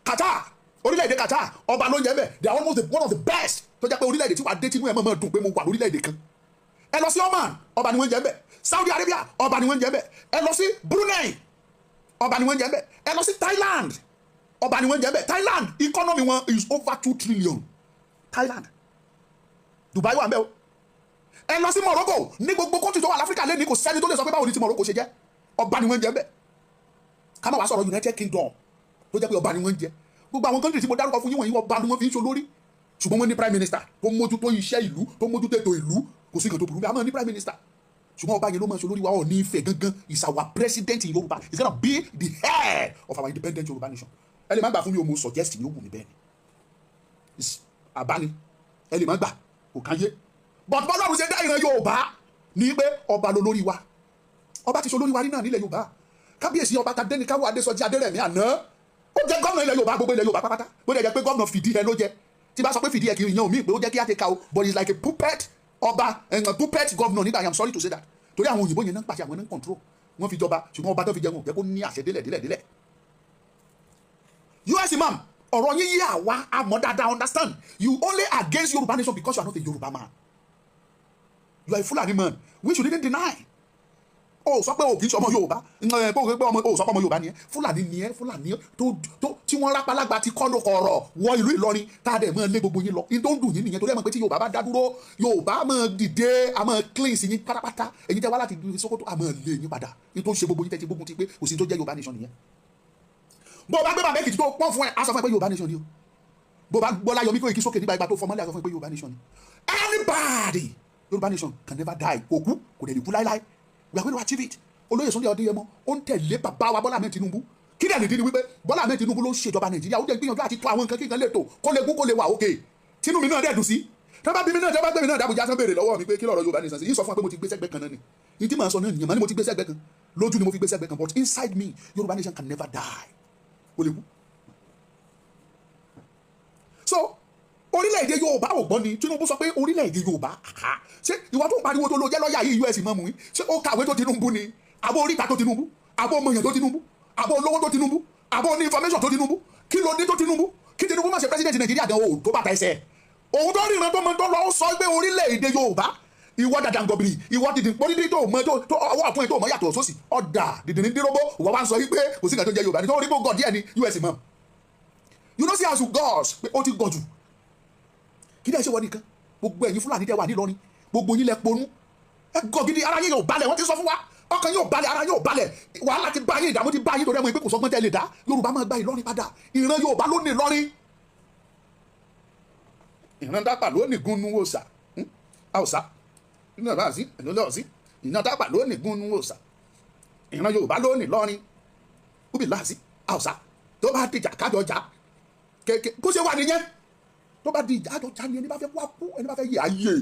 Qatar orílẹ̀-èdè Qatar ọba ló jẹ́ bẹ́ẹ̀ they are almost one of the best tó jẹ́ pé orílẹ̀-èdè tí wàá dé tinú ẹ̀ mọ̀ dùn pé mo wà lórílẹ̀-èdè kan. ẹ lọ sí Oman ọba ni wọ́n jẹ́ bẹ́ẹ̀. Saudi Arabia ọba ni wọ́n jẹ́ bẹ́ẹ̀. ẹ lọ sí Brunei ọba ni wọ́n jẹ́ bẹ́ẹ̀. ẹ lọ sí Thailand ọba ni wọ́n jẹ́ bẹ́ẹ̀. Thailand economy wọn is over 2 trillion. Thailand Dubai wà ń bẹ o. ẹ lọ sí Morocco ní gbogbo kóńtì tó wà láfíríkà lẹ́ni kò sẹ́ni tó lè sọ pé báwo ni ti Morocco ṣe jẹ́ ọba ni wọ́n jẹ́ bẹ́ẹ̀. ká má wàá sọ̀rọ̀ United Kingdom tó jẹ́ pé ọba ni wọ́n jẹ́. gbogbo àwọn kọ́ńtì tí mo dárúkọ fún yín wọ̀nyí ọba ni wọ́n fi ń ṣe olórí ṣùgbọ́n wọ́n ní prime minister tó mójútó iṣẹ́ ìlú tó mójútó ètò ìlú kò sí nǹkan tó burú bí a máa ní prime minister ṣùgbọ́n ọba yẹn ló máa ṣe olórí wa ọ̀ ní Ifẹ̀ gangan is our president in Yorùbá is gonna be the head of our independent Yorùbá nation. ẹ lè má gbà fún mi o mo suggest ni ó wù mí bẹ́ẹ̀ ni àbáni ẹ lè má gbà kò káyé but bọ́lọ́run ṣe dá ìran Yorùbá ní pé ọba ló lórí wa ọba ti ṣe olórí wa rí náà nílẹ̀ Yorùbá kábíyèsí ọba Tadéníkáwọ́ Adésọjí Adérẹ̀mí àná ó jẹ́ gómìnà ilẹ̀ Yorùbá gbogbo ilẹ̀ Yorùbá pátápátá bó dẹ̀ jẹ́ pé gómìnà fìdí ẹ ló jẹ́ tí bá sọ pé fìdí ẹ kì í yan omi pé ó jẹ́ kí á ti ka o but it's like a puppet ọba puppet governor nígbà I'm sorry to say that torí àwọn òyìnbó yẹn náà pàṣẹ àwọn náà control wọ́n fi jọba ṣùgbọ́n ọba tó fi jẹun jẹ́ kó ní àṣẹ délẹ̀ US imam ọ̀rọ̀ yín yí àwa àmọ́ dáadáa understand you only against Yorùbá nation because you are not a Yorùbá man you are a Fulani man which you didn't deny o sọ pé o kì í ṣọmọ Yorùbá o sọ pé ọmọ Yorùbá ni ẹ Fulani tó tí wọ́n rápálágbá ti kọ́ ló kọ̀ọ̀rọ̀ wọ ìlú Ìlọrin tá a dẹ̀ mọ́ lé gbogbo yín lọ ní tó ń dùn yín nìyẹn torí ẹ̀ mọ̀ pé tí Yorùbá bá dá dúró Yorùbá mọ̀ dìde a mọ̀ clean sí yín pátápátá ẹ̀yin tẹ́ wá láti Sókótó a mọ̀ lé yín padà ní tó ń ṣe gbogbo yín tẹ́ ti gbógun ti pé kò sí tó jẹ́ Yorùbá nation nìyẹn bó o bá gbé bàbá Èkìtì tó pọ́n fún ẹ a sọ fún ẹ pé Yorùbá nation ni o bó o bá gbọ́ Láyọ̀mí Kóìkí sókè nígbà ìgbà tó fọmọ́lé a sọ fún ẹ pé Yorùbá nation ni anybody Yorùbá nation can never die òkú kò dẹ̀ ní kú láíláí we are going to achieve it olóyè Sunday Adéyẹmọ ó ń tẹ̀lé bàbá wa Bọ́lá Ahmed Tinubu kí ni àlèdí ni wípé Bọ́lá Ahmed Tinubu ló ń ṣèjọba Nàìjíríà ó jẹ́ gbìyànjú àti tó àwọn nǹkan kí nǹkan lè tó kó lè gún kó lè wà òkè tínú mi náà dẹ̀ dùn sí tọ́ba bí mi náà tọ́ba gbé mi náà dábòjá tán béèrè lọ́wọ́ mi pé kí lọ́rọ̀ Yorùbá nation sí yín sọ fún wa pé mo ti gbé sẹ́gbẹ́ kan náà ni ní tí màá sọ náà nìyẹn màá ní mo ti gbé sẹ́gbẹ́ kan lójú ni mo fi gbé sẹ́gbẹ́ kan but inside me Yorùbá nation can never die ó lè kú. so orílẹ̀-èdè Yorùbá ò gbọ́ ni Tinubu sọ pé orílẹ̀-èdè Yorùbá ṣé ìwà tó ń pariwo tó lo jẹ́ lọ́ọ̀yà yìí US mọ́ mu yín ṣé ó kàwé tó Tinubu ni àbó oríta tó Tinubu àbó ọmọọyàn tó Tinubu àbó olówó tó Tinubu àbó ní information tó Tinubu kí ló ní tó Tinubu kí Tinubu má ṣe president Nàìjíríà gan o tó bàtà ẹsẹ̀ òun tó ríran tó mọ tó lọ sọ pé orílẹ̀-èdè Yorùbá ìwọ dàdàngọ̀bìrì ìwọ dídì tó mọ tó ọwọ́ àtúnyẹ tó mọ yàtọ̀ sósì ọ̀dà dìdìrín dírọ́bó ìwọ wá ń sọ wípé kò sí nǹkan tó jẹ́ Yorùbá nítorí pé ó gọ̀ díẹ̀ ní US mọ́ you know see as you gods pé ó ti gọ̀ jù kí ni ẹ ṣe wọ nìkan gbogbo ẹ̀yin Fúlàní tẹ́ wà nílọrin gbogbo yín lẹ ponú ẹ gọ̀ gidi ara yín yóò balẹ̀ wọ́n ti sọ fún wa ọkàn yóò balẹ̀ ara yóò balẹ̀ wàhálà ti bá yín ìdààmú ti bá yín torí ẹ mọ̀ pé kò sọgbọ́n tẹ́ lè dá Yorùbá máa gba Ìlọrin padà ìran Yorùbá ló ní Ìlọrin ìran dápà ló ní gúnnú òòsà àòsà iná bá sí ẹ̀lọ́ lọ́ọ̀ sí ìran dápà ló ní gúnnú òòsà ìran Yorùbá ló ní Ìlọrin óbì láàsì àòsà tó bá dìjà kájọ jà kéèké kó ṣe wà nìyẹn tó bá di ìjà àjọ jà ni ẹni bá fẹ́ wá kú ẹni bá fẹ́ yẹ ayé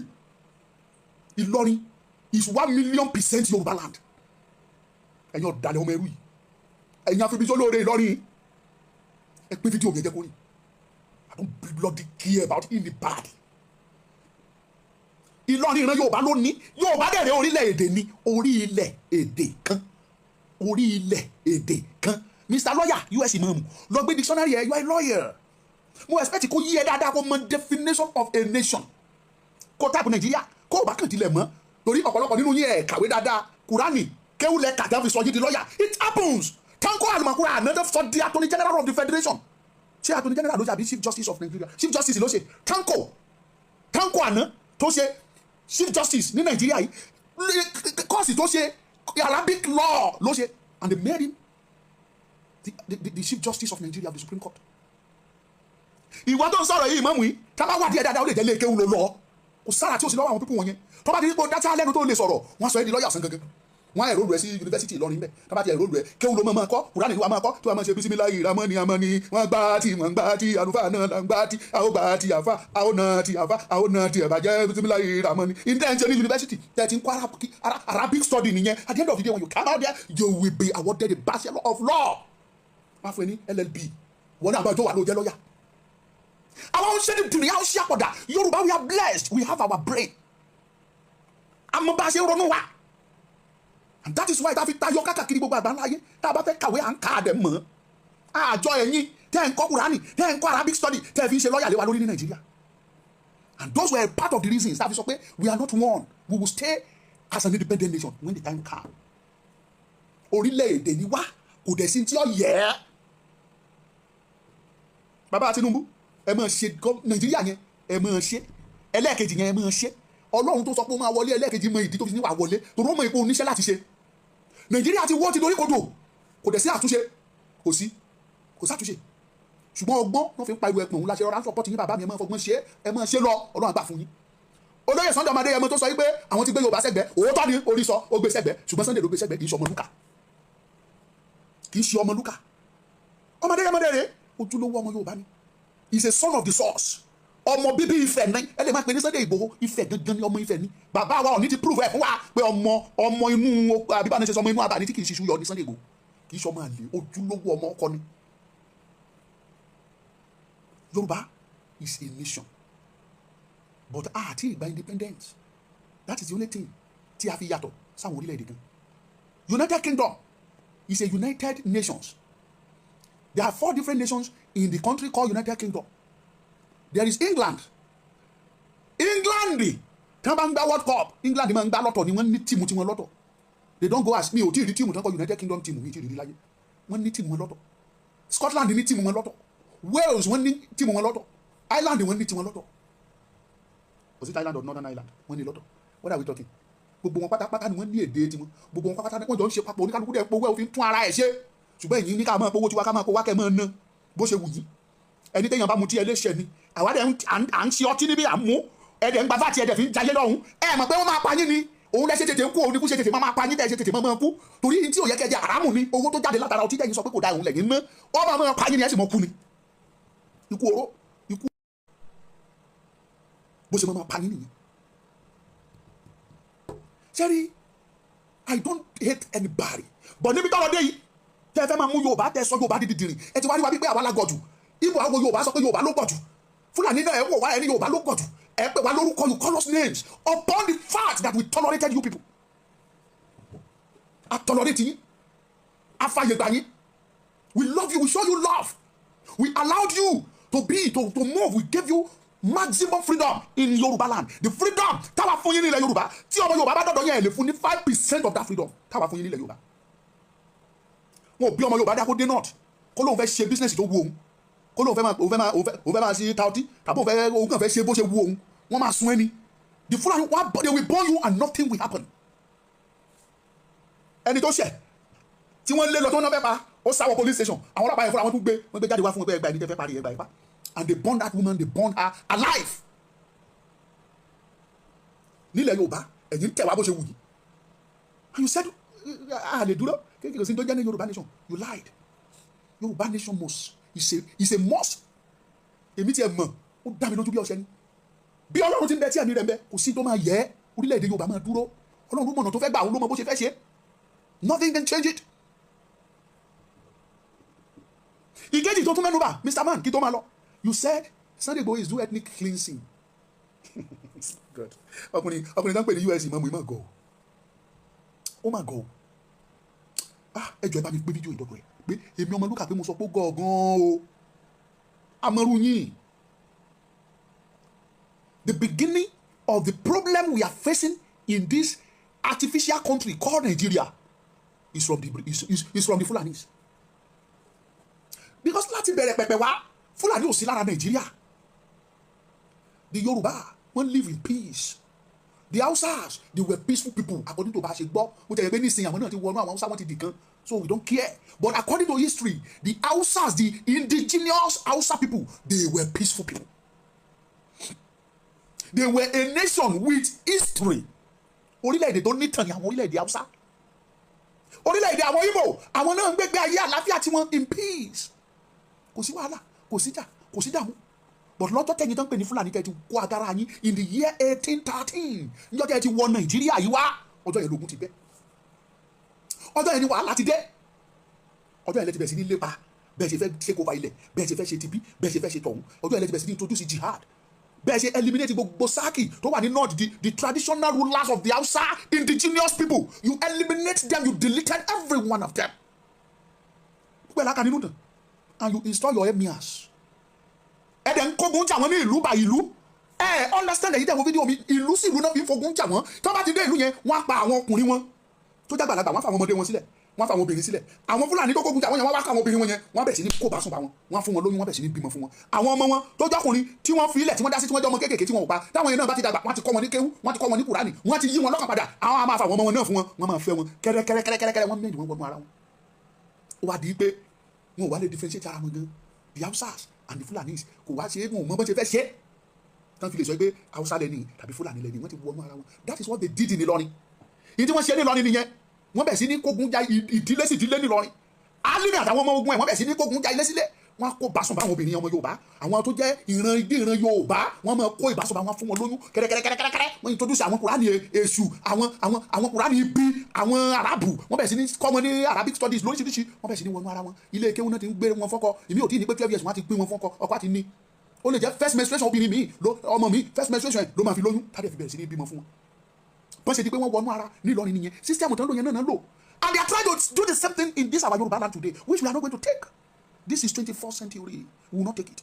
Ìlọrin is 1,000,000% Yorùbá land ẹ̀yin ọ̀dàlẹ̀ ọmọ ẹrú yìí ẹ̀yin afẹ́bíṣọ́ lóore Ìlọrin ẹ pé fídíò yẹn jẹ́ kó rí I don't bloody care about anybody Ìlọrin ìran Yorùbá ló ní Yorùbá dẹ̀rẹ̀ orílẹ̀-èdè ní orílẹ̀-èdè kan orílẹ̀-èdè kan Mr. Lawyer US imam lọ gbé dictionary ẹ̀ you are a lawyer mo expect kó yí ẹ dáadáa kó mọ definition of a nation kó táàpù Nàìjíríà kó o bá kàn tilẹ̀ mọ́ torí ọ̀pọ̀lọpọ̀ nínú yín ẹ̀ kàwé dáadáa Kùránì kéwùlẹ̀ kàdá fi sọ yìí di lawyer it happens Tanko Alumakura another sọ di Attorney General of the Federation ṣé Attorney General ló ṣe àbí Chief Justice of Nigeria Chief Justice ló ṣe Tanko àná tó ṣe Chief Justice ní Nàìjíríà yìí kọ́ọ̀sì tó ṣe Arabic law ló ṣe and they made him the Chief Justice of Nigeria of the Supreme Court. ìwà tó ń sọ̀rọ̀ yìí mọ́mú yìí tá a bá wà díẹ̀ dáadáa ó lè jẹ́ lé kéwù ló lọ kò sára tí ó sì lọ́wọ́ àwọn pípọ̀ wọ̀nyẹn tó bá ti rí pé dátà lẹ́nu tó lè sọ̀rọ̀ wọ́n sọ ẹ́ di lọ́ọ̀yà sàn gangan wọ́n á ẹ̀rọ rẹ̀ sí yunifásitì Ìlọrin bẹ́ẹ̀ tó bá ti ẹ̀rọ rẹ̀ kéwù ló máa kọ́ Kùránì wa máa kọ́ tó wà máa ṣe bisimilayi ramani amani wọ́n gbá tí àlùfáà náà là ń gbá tí àwọn gbá tí àfa àwọn náà tí àfa àwọn náà tí ẹ̀bàjẹ́ bisimilayi ramani intention ní yunifásitì tẹ̀ ti ń kọ́ Arabic study nìyẹn at the end of the day when you come out there you will be awarded a Bachelor of Law wọ́n fún ẹ ní LLB wọ́n náà bá tó wà ló jẹ́ lọ́ọ̀yà àwọn ṣẹ́ni dùnú yà ń ṣe àpọ̀dà Yorùbá we are blessed we have our brain àmọ́ bá a ṣe ń ronú wa and that is why tá a fi tayọ káàkiri gbogbo àgbáńlá ayé tá a bá fẹ́ kàwé à ń kà á dẹ̀ mọ́ àjọ ẹ̀yìn tẹ́ ẹ̀ ń kọ́ Kùránì tẹ́ ẹ̀ ń kọ́ Arabic study tẹ́ ẹ̀ fi ń ṣe lọ́ọ̀yà lé wa lórí ní Nàìjíríà. And those were part of the reasons that we sọ pé we are not one, we will stay as an independent nation when the time come. Orílẹ̀-èdè ni wá kò dẹ̀ sí tí ó yẹ. Bàbá Tinubu ẹ máa ṣe Nàìjíríà yẹn ẹ máa ṣe ẹlẹ́ẹ̀kejì yẹn ẹ máa ṣe Ọlọ́run tó sọ pé ó máa wọlé ẹlẹ́ẹ̀kejì mọ ìdí tó fi ní wà wọlé torí ó mọ ipò oníṣẹ́ láti ṣe. Nàìjíríà ti wọ́n ti dorí kodò kò dẹ̀ sí àtúnṣe kò sátúnṣe ṣùgbọ́n ọgbọ́n wọ́n fi ń pariwo ẹ̀pọ̀n òun láṣẹ ọ̀rá ń sọpọ́tì yín bàbá mi ẹ máa fọgbọ́n ṣe ẹ máa ṣe lọ Ọlọ́run àgbà fún yín. Olóyè Sunday ọmọdé ẹmọ tó sọ wípé àwọn ti gbé Yorùbá sẹ́gbẹ́ òótọ́ ni orí sọ ó gbé sẹ́gbẹ́ ṣùgbọ́n Sunday ló gbé sẹ́gbẹ́ kì í ṣe Ọmọlúkà ọmọdé ẹmọdé rẹ ojúlówó ọmọ Yorùbá ni is a son of the source ọmọ bíbí Ifẹ̀ ní ẹ lè máa pè ní Sunday Igboho Ifẹ̀ gangan ni ọmọ Ifẹ̀ ní bàbá wa ò ní ti prove ẹ fún wa pé ọmọ inú àbíbáni ṣe sọ ọmọ inú àbá ní tí kì í ṣiṣú yọ ní Sunday Igboho kì í ṣe ọmọ àlè ojúlówó ọmọ ọkọ ni. Yorùbá is a nation but àti ìgbà independence that is the only thing tí a fi yàtọ̀ sáwọn orílẹ̀-èdè kan. United Kingdom is a United Nations. There are 4 different nations in the country called United Kingdom. There is England tí wọ́n bá ń gbá World Cup England máa ń gbá lọ́tọ̀ ni wọ́n ní tíìmù tí wọ́n lọ́tọ̀ they don't go as me ò tí ì rí tíìmù tí wọ́n kọ́ United Kingdom tíìmù mi ì tí ì rí láyé wọ́n ní tíìmù wọn lọ́tọ̀ Scotland ní tíìmù wọn lọ́tọ̀ Wales wọ́n ní tíìmù wọn lọ́tọ̀ Ireland wọ́n ní tíìmù wọn lọ́tọ̀ was it Ireland or Northern Ireland wọ́n ní lọ́tọ̀ what are we talking gbogbo wọn pátápátá ni wọ́n ní èdè tiwọn gbogbo wọn pátápátá ni wọ́n jọ ń ṣe papọ̀ oníkálukú dẹ̀ powó òfin tún ara ẹ̀ ṣe ṣùgbọ́n èyí ní ká máa powó tiwa ká máa powó wákẹ́ máa ná bó ṣe wù yín ẹni téèyàn bá mu tí ẹ léṣe ni àwa dẹ̀ à ń ṣe ọtí níbí à ń mú ẹ̀dẹ̀ ń gba fáàtì ẹ̀dẹ̀ fi ń jayé lọ́hùn ẹ̀ mọ̀ pé wọ́n máa pa yín ni òun lẹ́sẹ̀ tètè ń kú òun ní kú ṣe tètè máa pa yín tẹ̀ ṣe tètè máa kú torí tí ò yẹ kẹ́ jẹ àrámù ni owó tó jáde látara ọtí tẹ̀yìn sọ pé kò da òun lẹ́yìn ná wọ́n máa pa yín ni ẹ̀ sì mọ̀ kú ni ikú oró ikú bó ṣe máa pa yín nìyẹn. sẹ́rí I don't hate anybody but níbi tọ́lọ́ dé yìí tẹ́ fẹ́ máa mú Yorùbá tẹ́ sọ Yorùbá dídì dìrìn ẹ ti wá rí wa bí pé àwa la gọ̀jù Ìgbò àwọn Yorùbá sọ pé Yorùbá ló pọ̀jù Fúlàní náà ẹ wò wá ẹni Yorùbá ló pọ̀jù ẹ pè wá lórúkọ you call us names upon the fact that we tolerated you people a tolerate yín a fàyè gbà yín we love you we show you love we allowed you to move we gave you maximum freedom in Yorùbá land the freedom táwa fún yín nílẹ̀ Yorùbá tí ọmọ Yorùbá bá dọ̀dọ̀ yẹn ẹ lè fún ní 5% of that freedom táwa fún yín nílẹ̀ Yorùbá wọn ò bí ọmọ Yorùbá dákó dé north kó lóun fẹ́ ṣe business tó wù òun kó lóun fẹ́ máa ṣe taoti tàbí òun kàn fẹ́ ṣe bó ṣe wù òun wọ́n máa sun ẹni the Fulani they will burn you and nothing will happen. ẹni tó ṣẹ̀ tí wọ́n lé lọ tó náà fẹ́ pa ó sáwọ police station àwọn ọlọ́pàá yẹn fúnra wọn tún gbé jáde wá fún ẹgbẹ́ ẹni tẹ́ fẹ́ parí ẹgbẹ́ ìpa and they burn that woman they burn her alive. nílẹ̀ Yorùbá ẹ̀yin tẹ̀ wá bó ṣe wù yìí and you said a lè dúró kékeré sí tó jẹ́ ní Yorùbá nation you lied Yorùbá nation must is a must èmi tí ẹ mọ̀ ó dá mi lójú bí ọ̀sẹ̀ ni bí Ọlọ́run ti ń bẹ tí ẹ̀mí rẹ̀ ń bẹ kò sí tó máa yẹ orílẹ̀-èdè Yorùbá máa dúró Ọlọ́run mọ̀nà tó fẹ́ gbà òun ló mọ bó ṣe fẹ́ ṣe nothing can change it. ìkejì tó tún mẹ́nu bà Mr. Man kí tó máa lọ you said Sunday Igboho is do ethnic cleansing good ọkùnrin náà ń pè ní US ìmọ̀ ìmọ̀ gọ̀ ó mà gọ̀ ẹ jọ̀ọ́ ẹ bá mi gbé fídíò ìdọ́dọ̀ ẹ̀ pé èmi Ọmọlúkà pé mo sọ pé gọ̀ọ̀gàn o àmọ́rú yín. The beginning of the problem we are facing in this artificial country called Nigeria is from the Fulanis. Because láti bẹ̀rẹ̀ pẹ̀pẹ̀ wá Fulani ò sí lára Nigeria. The Yoruba wọ́n live in peace. The Hausas they were peaceful people according to bá a ṣe gbọ́ mo tẹ̀lé pé nísìnyí àwọn náà ti wọnú àwọn Hausa wọ́n ti dì kan so we don't care but according to history the Hausas the indigenous Hausa people they were peaceful people. They were a nation with history. Orílẹ̀-èdè tó nítàn ní àwọn orílẹ̀-èdè Hausa. Orílẹ̀-èdè àwọn Igbo, àwọn náà ń gbégbé ayé àlàáfíà tí wọ́n in peace. Kò sí wàhálà, kò sí jà, kò sí dààmú. But lọ́jọ́ tẹ́yìn tán pè ní Fúlàní tẹ́ ti kó agbára yín in the year 1813. Níjọ́ tẹ́ ti wọ Nàìjíríà yìí wá, ọjọ́ yẹn lógun ti bẹ́. Ọjọ́ yẹn ni wàhálà ti dé. Ọjọ́ yẹn lẹ ti bẹ̀rẹ̀ sí ní lépa, bẹ́ẹ̀ ṣe fẹ́ take over ilẹ̀, bẹ́ẹ̀ ṣe fẹ́ ṣe tibí, bẹ́ẹ̀ ṣe fẹ́ ṣe tọ̀hún. Ọjọ́ yẹn lẹ ti bẹ̀rẹ̀ sí ní introduce jihad. bẹ́ẹ̀ ṣe eliminate gbogbo Saki tó wà ní north, the traditional rulers of the Hausa indigenous people, you eliminate them, you deleted every one of them. Pẹ̀lú aka nínú tán, and you install your emirs. Ẹ̀dẹ̀ ń kógun jà wọ́n ní ìlú bá ìlú. Understand èyí tẹ̀ wọ́n fídíò mi, ìlú sí ìlú náà fi ń fogun jà wọ́n. Tó bá ti dé ìlú yẹn, wọ́n á pa àwọn ọkùnrin wọn. Tó jágbàlagbà, wọ́n á fa àwọn ọmọdé wọn sílẹ̀. Wọ́n á fa àwọn obìnrin sílẹ̀. Àwọn Fúlàní tó kógun jà wọ́n yẹn, wọ́n wá ká àwọn obìnrin wọn yẹn, wọ́n á bẹ̀rẹ̀ sí ní kó bá sùn bá wọn. Wọ́n á fún wọn lóyún, wọ́n á bẹ̀rẹ̀ sí ní bímọ fún wọn. Àwọn ọmọ wọn tó jọkùnrin tí wọ́n fi ilẹ̀ tí wọ́n dá sí tí wọ́n jẹ́ ọmọ kéékèèké tí wọ́n ò pa. Táwọn yẹn náà bá ti dàgbà, wọ́n ti kọ́ wọn ní kéwú, wọ́n ti kọ́ wọn ní Kùránì, wọ́n ti yí wọn lọ́kàn padà. Àwọn á máa fa àwọn ọmọ wọn náà fún wọn, wọ́n máa fẹ́ wọn kẹ́rẹ́kẹ́rẹ́kẹ́rẹ́ wọ́n mẹ́rin wọn wọnú ara wọn. Ó wá di pé wọn ò wá lè differentiate ara wọn gan. The Hausas and the Fulanis kò wá ṣe é wọn ò mọ bó ṣe fẹ́ ṣe é. Tán fi lè sọ pé Hausa lẹ́ni tàbí Fulani lẹ́ni wọ́n ti wọnú ara wọn. That is what they did in Ìlọrin. Ìyí tí wọ́n ṣe ní Ìlọrin nìyẹn. Wọ́n bẹ̀ sí ní kógun ja ìdílé sí ìdílé ní Ìlọrin. Alimi àtàwọn ọmọ ogun ẹ̀ wọ́n bẹ̀ sí ní kógun ja ilé sílé. Wọ́n á kó ìbásùn bá àwọn obìnrin ọmọ Yorùbá. Àwọn tó jẹ́ ìran Yorùbá wọ́n máa kó ìbásùn bá wọn fún wọn lóyún kẹ́rẹ́kẹ́rẹ́kẹ́rẹ́. Wọ́n introduce àwọn Kùránì èṣù, àwọn Kùránì ibi, àwọn Arabu. Wọ́n bẹ̀ sí ní kọ́ wọn ní Arabic studies lóríṣiríṣi. Wọ́n bẹ̀ sí ní wọnú ara wọn. Ilé kéwú náà ti ń gbé wọn fọ́kọ. Èmi ò tí ì ní pé 12 years wọ́n á ti gbé wọn fọ́kọ. Ọkọ àti ní. Ó lè jẹ́ first menstruation obìnrin mi ọmọ mi first menstruation ló máa fi lóyún tàbí fi bẹ̀rẹ̀ sí ní bímọ fún wọn. Bọ́n ṣe di pé wọ́n wọnú ara ní Ìlọrin nìyẹn system tó ń lò yẹn náà lò. And they are trying to do the same thing in this our Yoruba land today, which we are not going to take. This is 21st century. We will not take it.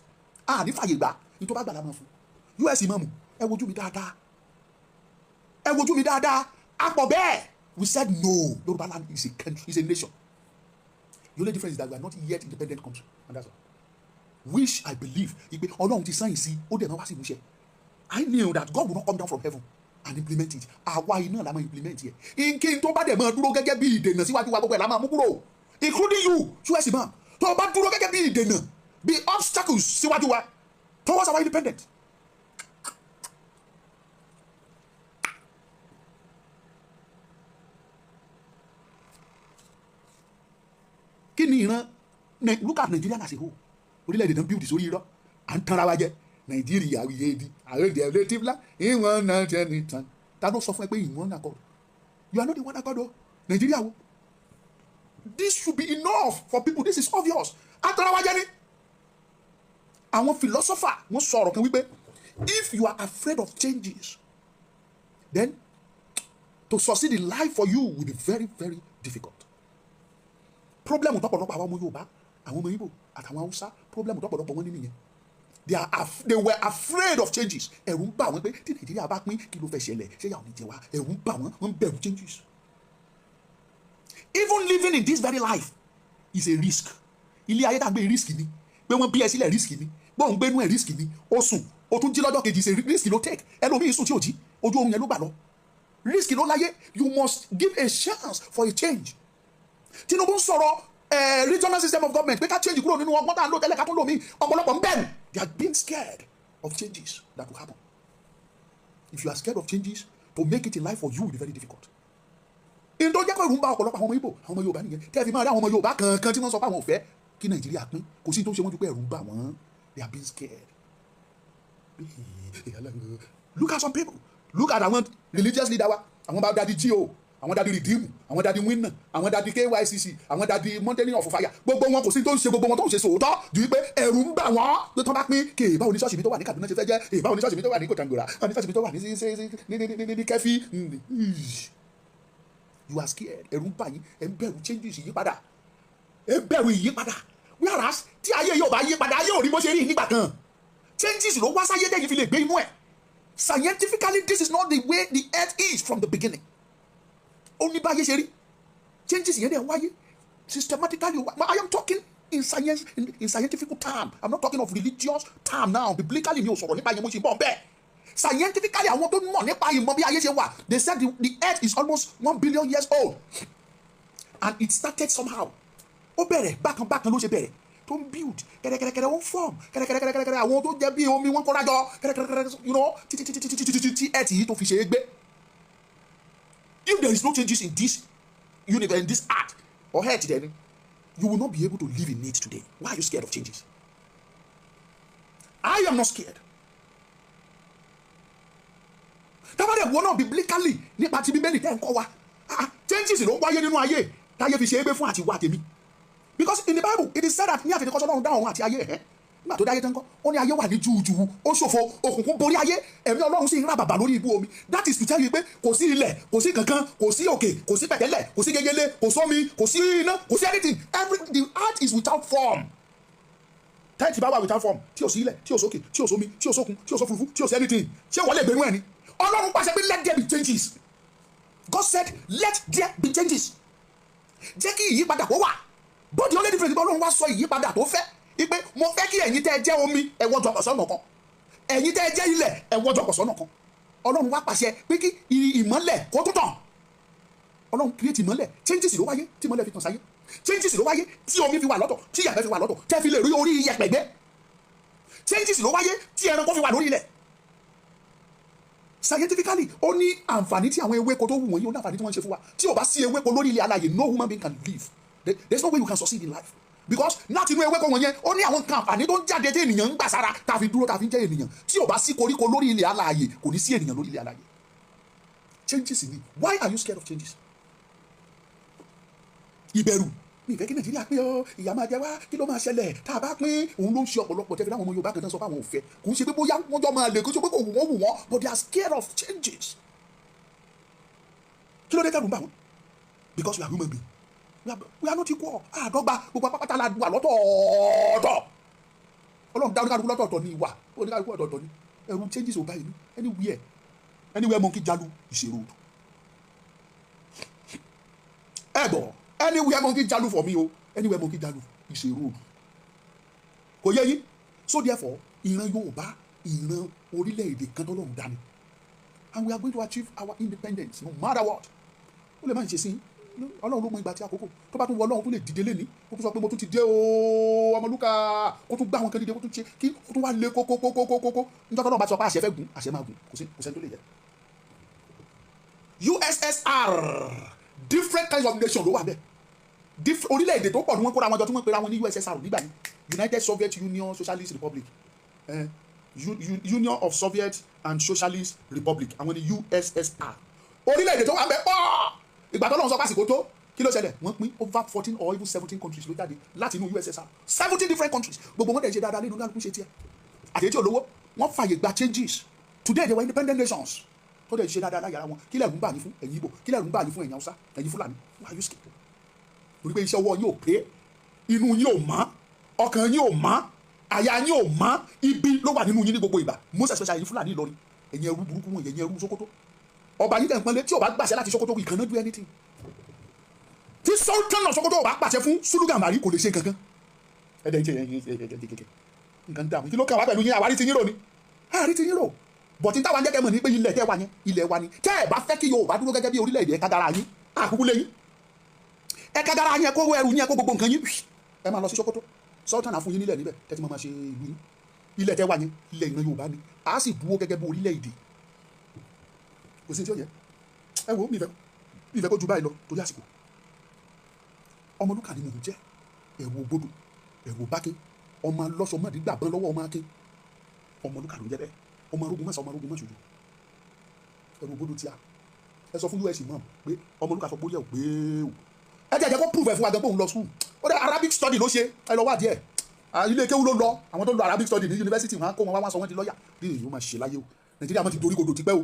Ní fàyè gbà ní tó bá gbà lámọ̀ fún. US Imam, ẹ wojú mi dáadáa. Ẹ wojú mi dáadáa. Àpọ̀ bẹ́ẹ̀. We said no. Yoruba land is a country, is a nation. The only difference is that we are not yet independent country. And that's all. Which I believe ìpè Ọlọ́run ti sáyìn sí ó dẹ̀ máa wá sí ìmúṣẹ. I knew that God will not come down from heaven and implement it. Àwa iná la máa implement yẹ. Nkí tó bá dẹ̀ máa dúró gẹ́gẹ́ bí ìdènà síwájú wa gbogbo ẹ̀ la máa mú kúrò, including you US Imam. Tó o bá dúró gẹ́gẹ́ bí ìdènà bí obstacles síwájú wa towards our independence. Kí ni ìran look at Nigeria as a whole. Orílẹ̀-èdè náà build sórí irọ́ à ń tanra wa jẹ Nàìjíríà wíyéèdì àrèdè ẹlẹ́tìf lá ìwọ̀n náà jẹ́ nìkan ta ló sọ fún ẹ pé ìwọ̀n náà kọ́ you are not the one that kọ́ do Nàìjíríà wo. This should be enough for people. This is obvious. À ń tanra wa jẹ ni. Àwọn philosopher wọ́n sọ ọ̀rọ̀ kan wípé if you are afraid of changes then to succeed in life for you will be very very difficult. Problem tọ́pọ̀lọpọ̀ àwọn ọmọ Yorùbá àwọn ọmọ Igbo àtàwọn Hausa problem tọ́pọ̀lọpọ̀ wọn nínú yẹn they were afraid of changes. Ẹ̀rù ń bà wọ́n pé tí Nàìjíríà bá pín kí ló fẹ́ ṣẹlẹ̀ ṣé yà ò ní jẹ wá. Ẹ̀rù ń bà wọ́n bẹ̀rù changes. Even living in this very life is a risk. Ilé ayé tá à ń gbé risk ni pé wọ́n bí ẹ sílẹ̀ risk ni bọ́ọ̀ ń gbé inú ẹ̀ risk ni ó sùn ó tún jí lọ́jọ́ kejì ṣe risk ló take ẹlòmíì sùn tí ò jí ojú oorun yẹn ló gbà lọ. Risk ló láyé. You must give a chance for a change. Tinubu ń sọ̀rọ̀ regional system of government pé ká change kúrò nínú ọgbọ́n tá à ń lò tẹ́lẹ̀ ká tún lò mí ọ̀pọ̀lọpọ̀ ń bẹ̀rù. They are being scared of changes that will happen. If you are scared of changes, to make it in life for you will be very difficult. In tó jẹ́ kó ìrù ń bá ọ̀pọ̀lọpọ̀ àwọn ọmọ Igbo àwọn ọmọ Yorùbá nìyẹn tẹ́ fi máa rí àwọn ọmọ Yorùbá kankan tí wọ́n sọ pé àwọn ò fẹ́ kí Nàìjíríà pín kò sí tó ń ṣe wọ́n ju pé ẹ̀rù ń bà wọ́n. They are being scared. Look at some people. Look at àwọn religious leader wa àwọn bá dadi G.O. àwọn dadi Redeem àwọn dadi Winner àwọn dadi KYCC àwọn dadi Mountain of Fire gbogbo wọn kò sí tó ń ṣe gbogbo wọn tó ń ṣe sòótọ́ ju wípé ẹ̀rù ń bà wọ́n pé tó bá pín kí ìbá oníṣọ́ọ̀ṣì mi tó wà ní Kaduna ṣe fẹ́ jẹ́ ìbá oníṣọ́ọ̀ṣì mi tó wà ní Kòtàngórà oníṣọ́ọ̀ṣì mi tó wà ní Kẹ́fí. You are scared. Ẹ̀rù ń bà yín ẹ̀ ń bẹ̀rù changes ìyípadà ẹ̀ ń bẹ̀rù ìyípadà whereas tí ayé yóò bá yípadà ayé ò rí bó ṣe rí nígbà kan changes ló wá sáyé dẹ́yìn fi lè gbé inú ẹ̀. Scientifically this is not the way the earth is from the beginning. Ó ní báyé ṣe rí changes yẹn dẹ̀ wáyé systematically. I am talking in science in scientific term. I'm not talking of religious term now. Biblically mi ò sọ̀rọ̀ nípa yẹn mo ṣe bọ̀ bẹ́ẹ̀. Scientifically àwọn tó mọ̀ nípa ìmọ̀ bí ayé ṣe wà they said the earth is almost 1 billion years old and it started somehow. Ó bẹ̀rẹ̀ bákan ló ṣe bẹ̀rẹ̀ tó ń build kẹ̀rẹ̀kẹ̀rẹ̀ ó ń form kẹ̀rẹ̀kẹ̀rẹ̀ àwọn tó jẹ́ bí omi wọn kọ́ra jọ kẹ̀rẹ̀kẹ̀rẹ̀ you know títí earth yìí tó fi ṣe é gbé. If there is no changes in this universe, in this earth or earth, then you will not be able to live in it today. Why are you scared of changes? I am not scared. Tábàdé wo náà biblically nípa ti Bíbélì tẹ́ ń kọ́ wa changes ló wáyé nínú ayé táyé fi ṣe é gbé fún àti wá tèmi. Because in the Bible it is said that ní àtẹ̀kọ́sọ́ Ọlọ́run dá ọ̀run àti ayé nígbà tó dáyé tán kọ́ ó ní ayé wà ní jùjù ó ṣòfò òkùnkùn borí ayé ẹ̀mí ọlọ́run sì ń rà bàbà lórí ibú omi that is to tell you pé kò sí ilẹ̀ kò sí kankan kò sí òkè kò sí pẹ̀tẹ́lẹ̀ kò sí gegele kò sómi kò sí iná kò sí anything the earth is without form tẹ́ẹ̀tì bá wà without form tí ò sí ilẹ̀ tí ò sókè tí ò sómi tí ò sókun tí ò sófurufú tí ò sí anything ṣé wọ́n lè gbẹ̀rún ẹ̀ ni ọlọ́run pàṣẹ pé let there be changes God said let there be changes jẹ́ kí ìyípadà kó wà but the only difference is ọlọ́run wá sọ ìyípadà tó fẹ́ ipe mo fẹ́ kí ẹ̀yin tẹ́ ẹ jẹ́ omi ẹ wọ́jọ pọ̀ sọ́nà kan ẹ̀yin tẹ́ ẹ jẹ́ ilẹ̀ ẹ wọ́jọ pọ̀ sọ́nà kan ọlọ́run wá pàṣẹ pé kí ìmọ́lẹ̀ kó tó tàn ọlọ́run create ìmọ́lẹ̀ changes ló wáyé tí ìmọ́lẹ̀ fi tàn sáyé changes ló wáyé tí omi fi wà lọ́tọ̀ tí ìyàgbẹ́ fi wà lọ́tọ̀ tẹ́ fi lè rí orí iyẹ̀pẹ̀ gbẹ́ changes ló wáyé tí ẹranko fi wà lórí ilẹ̀ scientifically ó ní àǹfààní tí àwọn ewéko tó wù wọ́n yìí ó ní àǹfààní tí wọ́n ń ṣe fún wa tí ò bá sí ewéko lórí ilẹ̀ alààyè no human being can live there is no way you can succeed in life because láti inú ewéko wọn yẹn ó ní àwọn nǹkan àǹfààní tó ń jáde tí ènìyàn ń gbà sára tá a fi dúró tá a fi ń jẹ́ ènìyàn tí ò bá sí koríko lórí ilẹ̀ alààyè kò ní sí ènìyàn lórí ilẹ̀ alààyè changes ni why are you scared of changes ìbẹ̀rù ní ìfẹ́ kí nàìjíríà pín ọ ìyà máa jẹ wá kí ló máa ṣẹlẹ̀ tá a bá pín òun ló ń ṣe ọ̀pọ̀lọpọ̀ tẹ́fẹ́ láwọn ọmọ yorùbá kan sọ pé àwọn ò fẹ́ kò ń ṣe pé bóyá wọ́n jọ máa lè kó ṣe pé kò wù wọ́n but they are scared of changes kí ló dé kẹ́rù ń bà wọ́n because we are human beings we are not equal àdọ́gba gbogbo apápátá la wà lọ́tọ̀ọ̀tọ̀ ọlọ́run dá oníkàlùkù lọ́tọ̀ọ̀tọ̀ ní ìwà oníkàlùkù ọ̀tọ̀ọ̀tọ̀ ní ẹ̀rù changes ò báyìí ní anywhere monkey jalu ìṣèrò ẹ̀gbọ́n anywhere monkey jalu for me o anywhere monkey jalu is a road kò yẹ yín so therefore ìran Yorùbá ìran orílẹ̀-èdè kan tó lọ́run dání and we are going to achieve our independence no matter what ó lè má ṣe sí ọlọ́run ló mọ ìgbà tí àkókò tó bá tún wọ ọlọ́run tó lè dìde lé ní kó tún sọ pé mo tún ti dé o Ọmọlúkà kó tún gbá àwọn kan dìde kó tún ṣe kí kó tún wá lé kókókókókókó nítorí ọlọ́run bá ti sọ pé àṣẹ fẹ́ gùn àṣẹ máa gùn kò sẹ́ni tó lè yẹ. USSR different kinds of nations ló wà bẹ́ẹ̀ orílẹ̀-èdè tó pọ̀ ní wọ́n kóra wọn jọ tí wọ́n pera wọn ní USSR nígbà yìí United Soviet Union Socialist Republic Union of Soviet and Socialist Republic àwọn ní USSR orílẹ̀-èdè tó wà bẹ́ẹ̀ pọ̀ ìgbà tó lọ́wọ́ sọ pásìkò tó kí ló ṣẹlẹ̀ wọ́n pín over 14 or even 17 countries ló jáde láti inú USSR 17 different countries gbogbo wọn dẹ̀ ṣe dáadáa nínú kálukú ṣe tiẹ̀ àti etí olówó wọ́n fàyè gba changes today they were independent nations tó dẹ̀ ṣe dáadáa láyàrá wọn kí lẹ́rù ń bà ní fún ẹ̀yin Ìgbò kí lẹ́rù ń bà ní fún ẹ̀yin Haúsá ẹ̀yin Fúlàní why you scared torí pé iṣẹ́ ọwọ́ yín ò pé inú yín ò mọ́ ọkàn yín ò mọ́ àyà yín ò mọ́ ibi ló wà nínú yín ní gbogbo ìgbà most especially ẹ̀yin Fúlàní Ìlọrin ẹ̀yin ẹrú burúkú wọn ẹ̀yin ẹrú Sókótó ọba yín tẹ̀ ń pọ́nlé tí ò bá gbàṣẹ láti Sókótó we cannot do anything tí Sultan of Sókótó ò bá pàṣẹ fún Sùlù Gàmbàrí kò lè ṣe kankan ẹ̀dẹ̀ ìṣe ẹ̀yìn nǹkan dààmú kí ló kàn wá pẹ̀lú yín àwárí ti yín rò ni àárí ti yín rò bọ̀tí táwa ń jẹ́ kẹ́ mọ̀ ní pé ilẹ̀ tẹ́ wà yẹn ilẹ̀ wa ni tẹ́ ẹ̀ bá fẹ́ kí Yorùbá dúró gẹ́gẹ́ bí orílẹ̀-èdè ẹ̀ka dára yín àkúkú lé yín ẹ̀ka dára yín ẹ̀kọ́ ẹrù yín ẹ̀kọ́ gbogbo nǹkan yín ẹ máa lọ sí Sókótó Sultan á fún yín nílẹ̀ níbẹ̀ tẹ́tí máa ṣe ìlú yín ilẹ̀ tẹ́ wà yẹn ilẹ̀ ìran Yorùbá ni á sì dúró gẹ́gẹ́ bí orílẹ̀-èdè kò sí tí ó yẹ ẹ wo mi ìfẹ́ kó ju báyìí lọ torí àsìkò Ọmọlúkà ni mò ń jẹ́ ẹ̀wò gbódò ẹ̀wò bákẹ́ ọmọ lọ́sọmọdé gbàgbọ́n lọ́wọ́ ọmọ akin Ọmọlúkà ló ń jẹ́ bẹ́ẹ̀ ọmọ arógun mẹ́sàn ọmọ arógun mẹ́sàn ẹ̀wò gbódò tí a ẹ sọ fún US mọ̀ pé Ọmọlúkà sọ pé ó yẹ ò pé o ẹ jẹ́ kó prove ẹ̀ fún wa gan pé òun lọ school ó dẹ́ Arabic study ló ṣe ẹ lọ wádìí ẹ̀ ilé kéwú ló lọ àwọn tó lọ Arabic study ní yunifásitì wọn á kó wọn wá sọ wọn di lọ́ọ̀yà bí èyí ó máa ṣe láyé o Nàìjíríà máa ti dorí kodò tipẹ́ o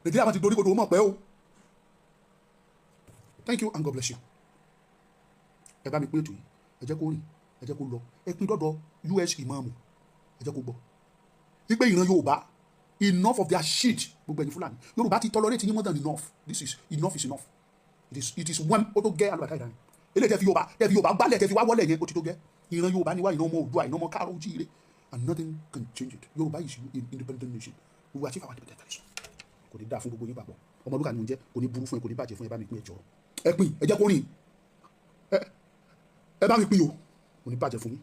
Nàìjíríà máa ti dorí kodò ó mọ̀ pẹ́ o. Thank you and God bless you. ẹ bá mi pé ètò yìí ẹ jẹ́ kó rìn ẹ jẹ́ kó lọ ẹ pín dọ́dọ̀ US ìmáàmù ẹ jẹ́ kó gbọ́ wípé ìran Yorùbá enough of their shit gbogbo ẹ̀yin Fúlàní Yorùbá ti tolerate yín more than enough this is enough it is one ó tó gẹ́ alùpàá ìdáni eléyìí tẹ́ fi Yorùbá gbálẹ̀ tẹ́ fi wá wọlé yẹn ó ti tó gẹ́ ìran Yorùbá ni wá ìran ọmọ Oòduà ìran ọmọ káàró oòjíire and nothing can change it Yorùbá is independent nation we will achieve our independence kò ní dáa fún gbogbo yín papọ̀ Ọmọlúkà ni mo jẹ́ kò ní burú fún ẹ kò ní bàjẹ́ fún ẹ bá mi pín ẹjọ́ ẹ pín ẹ jẹ́ kó rìn ẹ bá mi pín o kò ní bàjẹ́ fún yín.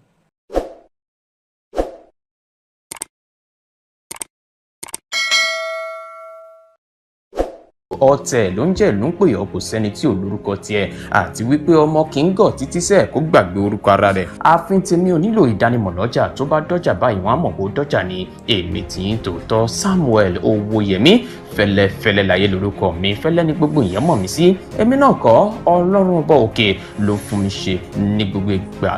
ọ̀tẹ̀ ló ń jẹ́ ló ń pè ọ́ kò sẹ́ni tí ò lórúkọ tiẹ̀ àti wípé ọmọ kì í gọ̀ títí sẹ́ẹ̀ kó gbàgbé orúkọ ara rẹ̀ ààfin tèmi ò nílò ìdánimọ̀ lọ́jà tó bá dọ́jà báyìí wọ́n á mọ̀ kó dọ́jà ni èmi tì í tòótọ́ Samuel Owóyẹmí fẹ́lẹ́fẹ́lẹ́ láyé lórúkọ mi fẹ́lẹ́ ní gbogbo ìyẹn mọ̀ mí sí èmi náà kọ́ Ọlọ́run ọba òkè ló fún mi ṣe ní gbogbo ìgbà.